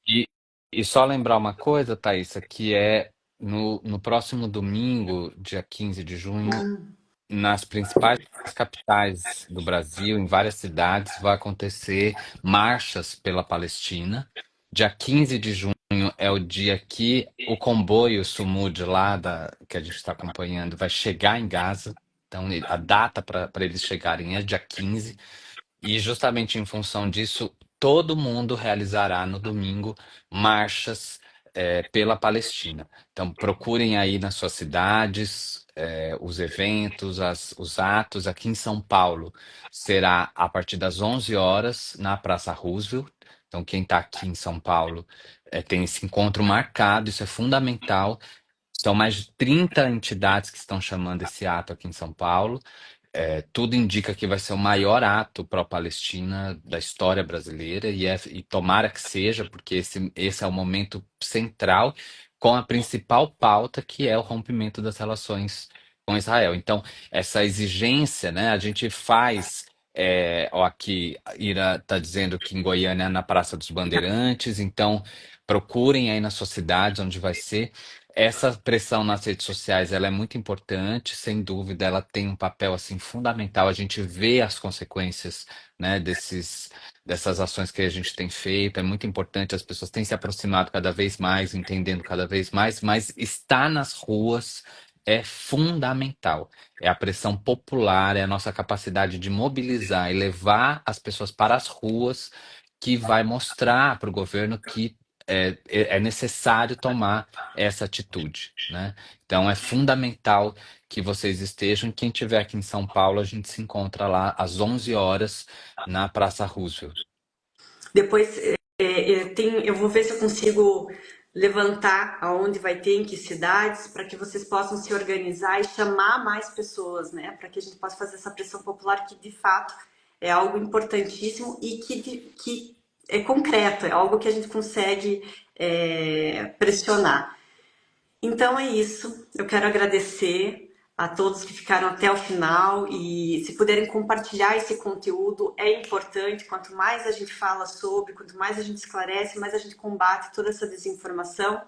E, e só lembrar uma coisa, Thaisa, que é no próximo domingo, dia 15 de junho, nas principais capitais do Brasil, em várias cidades, vai acontecer marchas pela Palestina. Dia 15 de junho é o dia que o comboio Sumud que a gente está acompanhando vai chegar em Gaza. Então, a data para eles chegarem é dia 15. E justamente em função disso, todo mundo realizará no domingo marchas pela Palestina. Então procurem aí nas suas cidades os eventos, os atos. Aqui em São Paulo será a partir das 11 horas na Praça Roosevelt. Então quem está aqui em São Paulo tem esse encontro marcado, isso é fundamental. São mais de 30 entidades que estão chamando esse ato aqui em São Paulo. Tudo indica que vai ser o maior ato pró-Palestina da história brasileira e tomara que seja, porque esse é o momento central com a principal pauta, que é o rompimento das relações com Israel. Então, essa exigência, né, a gente faz. Ó, aqui, Ira está dizendo que em Goiânia é na Praça dos Bandeirantes, então procurem aí nas suas cidades onde vai ser. Essa pressão nas redes sociais, ela é muito importante, sem dúvida, ela tem um papel assim fundamental. A gente vê as consequências, né, dessas ações que a gente tem feito. É muito importante, as pessoas têm se aproximado cada vez mais, entendendo cada vez mais, mas estar nas ruas é fundamental. É a pressão popular, é a nossa capacidade de mobilizar e levar as pessoas para as ruas que vai mostrar para o governo que é necessário tomar essa atitude, né? Então é fundamental que vocês estejam. Quem estiver aqui em São Paulo, a gente se encontra lá às 11 horas na Praça Roosevelt. Depois eu vou ver se eu consigo levantar aonde vai ter, em que cidades, para que vocês possam se organizar e chamar mais pessoas, né? Para que a gente possa fazer essa pressão popular que de fato é algo importantíssimo e que é concreto, é algo que a gente consegue pressionar. Então é isso. Eu quero agradecer a todos que ficaram até o final e se puderem compartilhar esse conteúdo é importante. Quanto mais a gente fala sobre, quanto mais a gente esclarece, mais a gente combate toda essa desinformação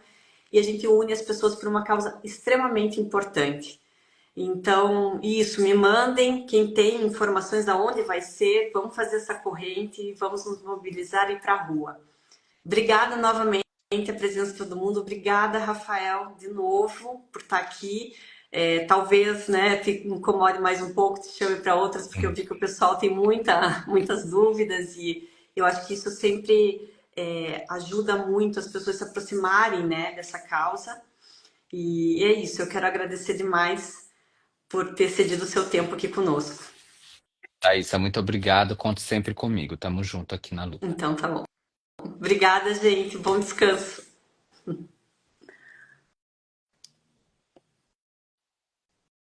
e a gente une as pessoas por uma causa extremamente importante. Então, isso, me mandem quem tem informações de onde vai ser, vamos fazer essa corrente, vamos nos mobilizar e ir para a rua. Obrigada novamente a presença de todo mundo. Obrigada, Rafael, de novo, por estar aqui. Talvez, né, te incomode mais um pouco, te chame para outras, porque eu vi que o pessoal tem muitas dúvidas e eu acho que isso sempre ajuda muito as pessoas se aproximarem, né, dessa causa. E é isso, eu quero agradecer demais por ter cedido o seu tempo aqui conosco. Thaisa, muito obrigado. Conte sempre comigo. Tamo junto aqui na luta. Então, tá bom. Obrigada, gente. Bom descanso.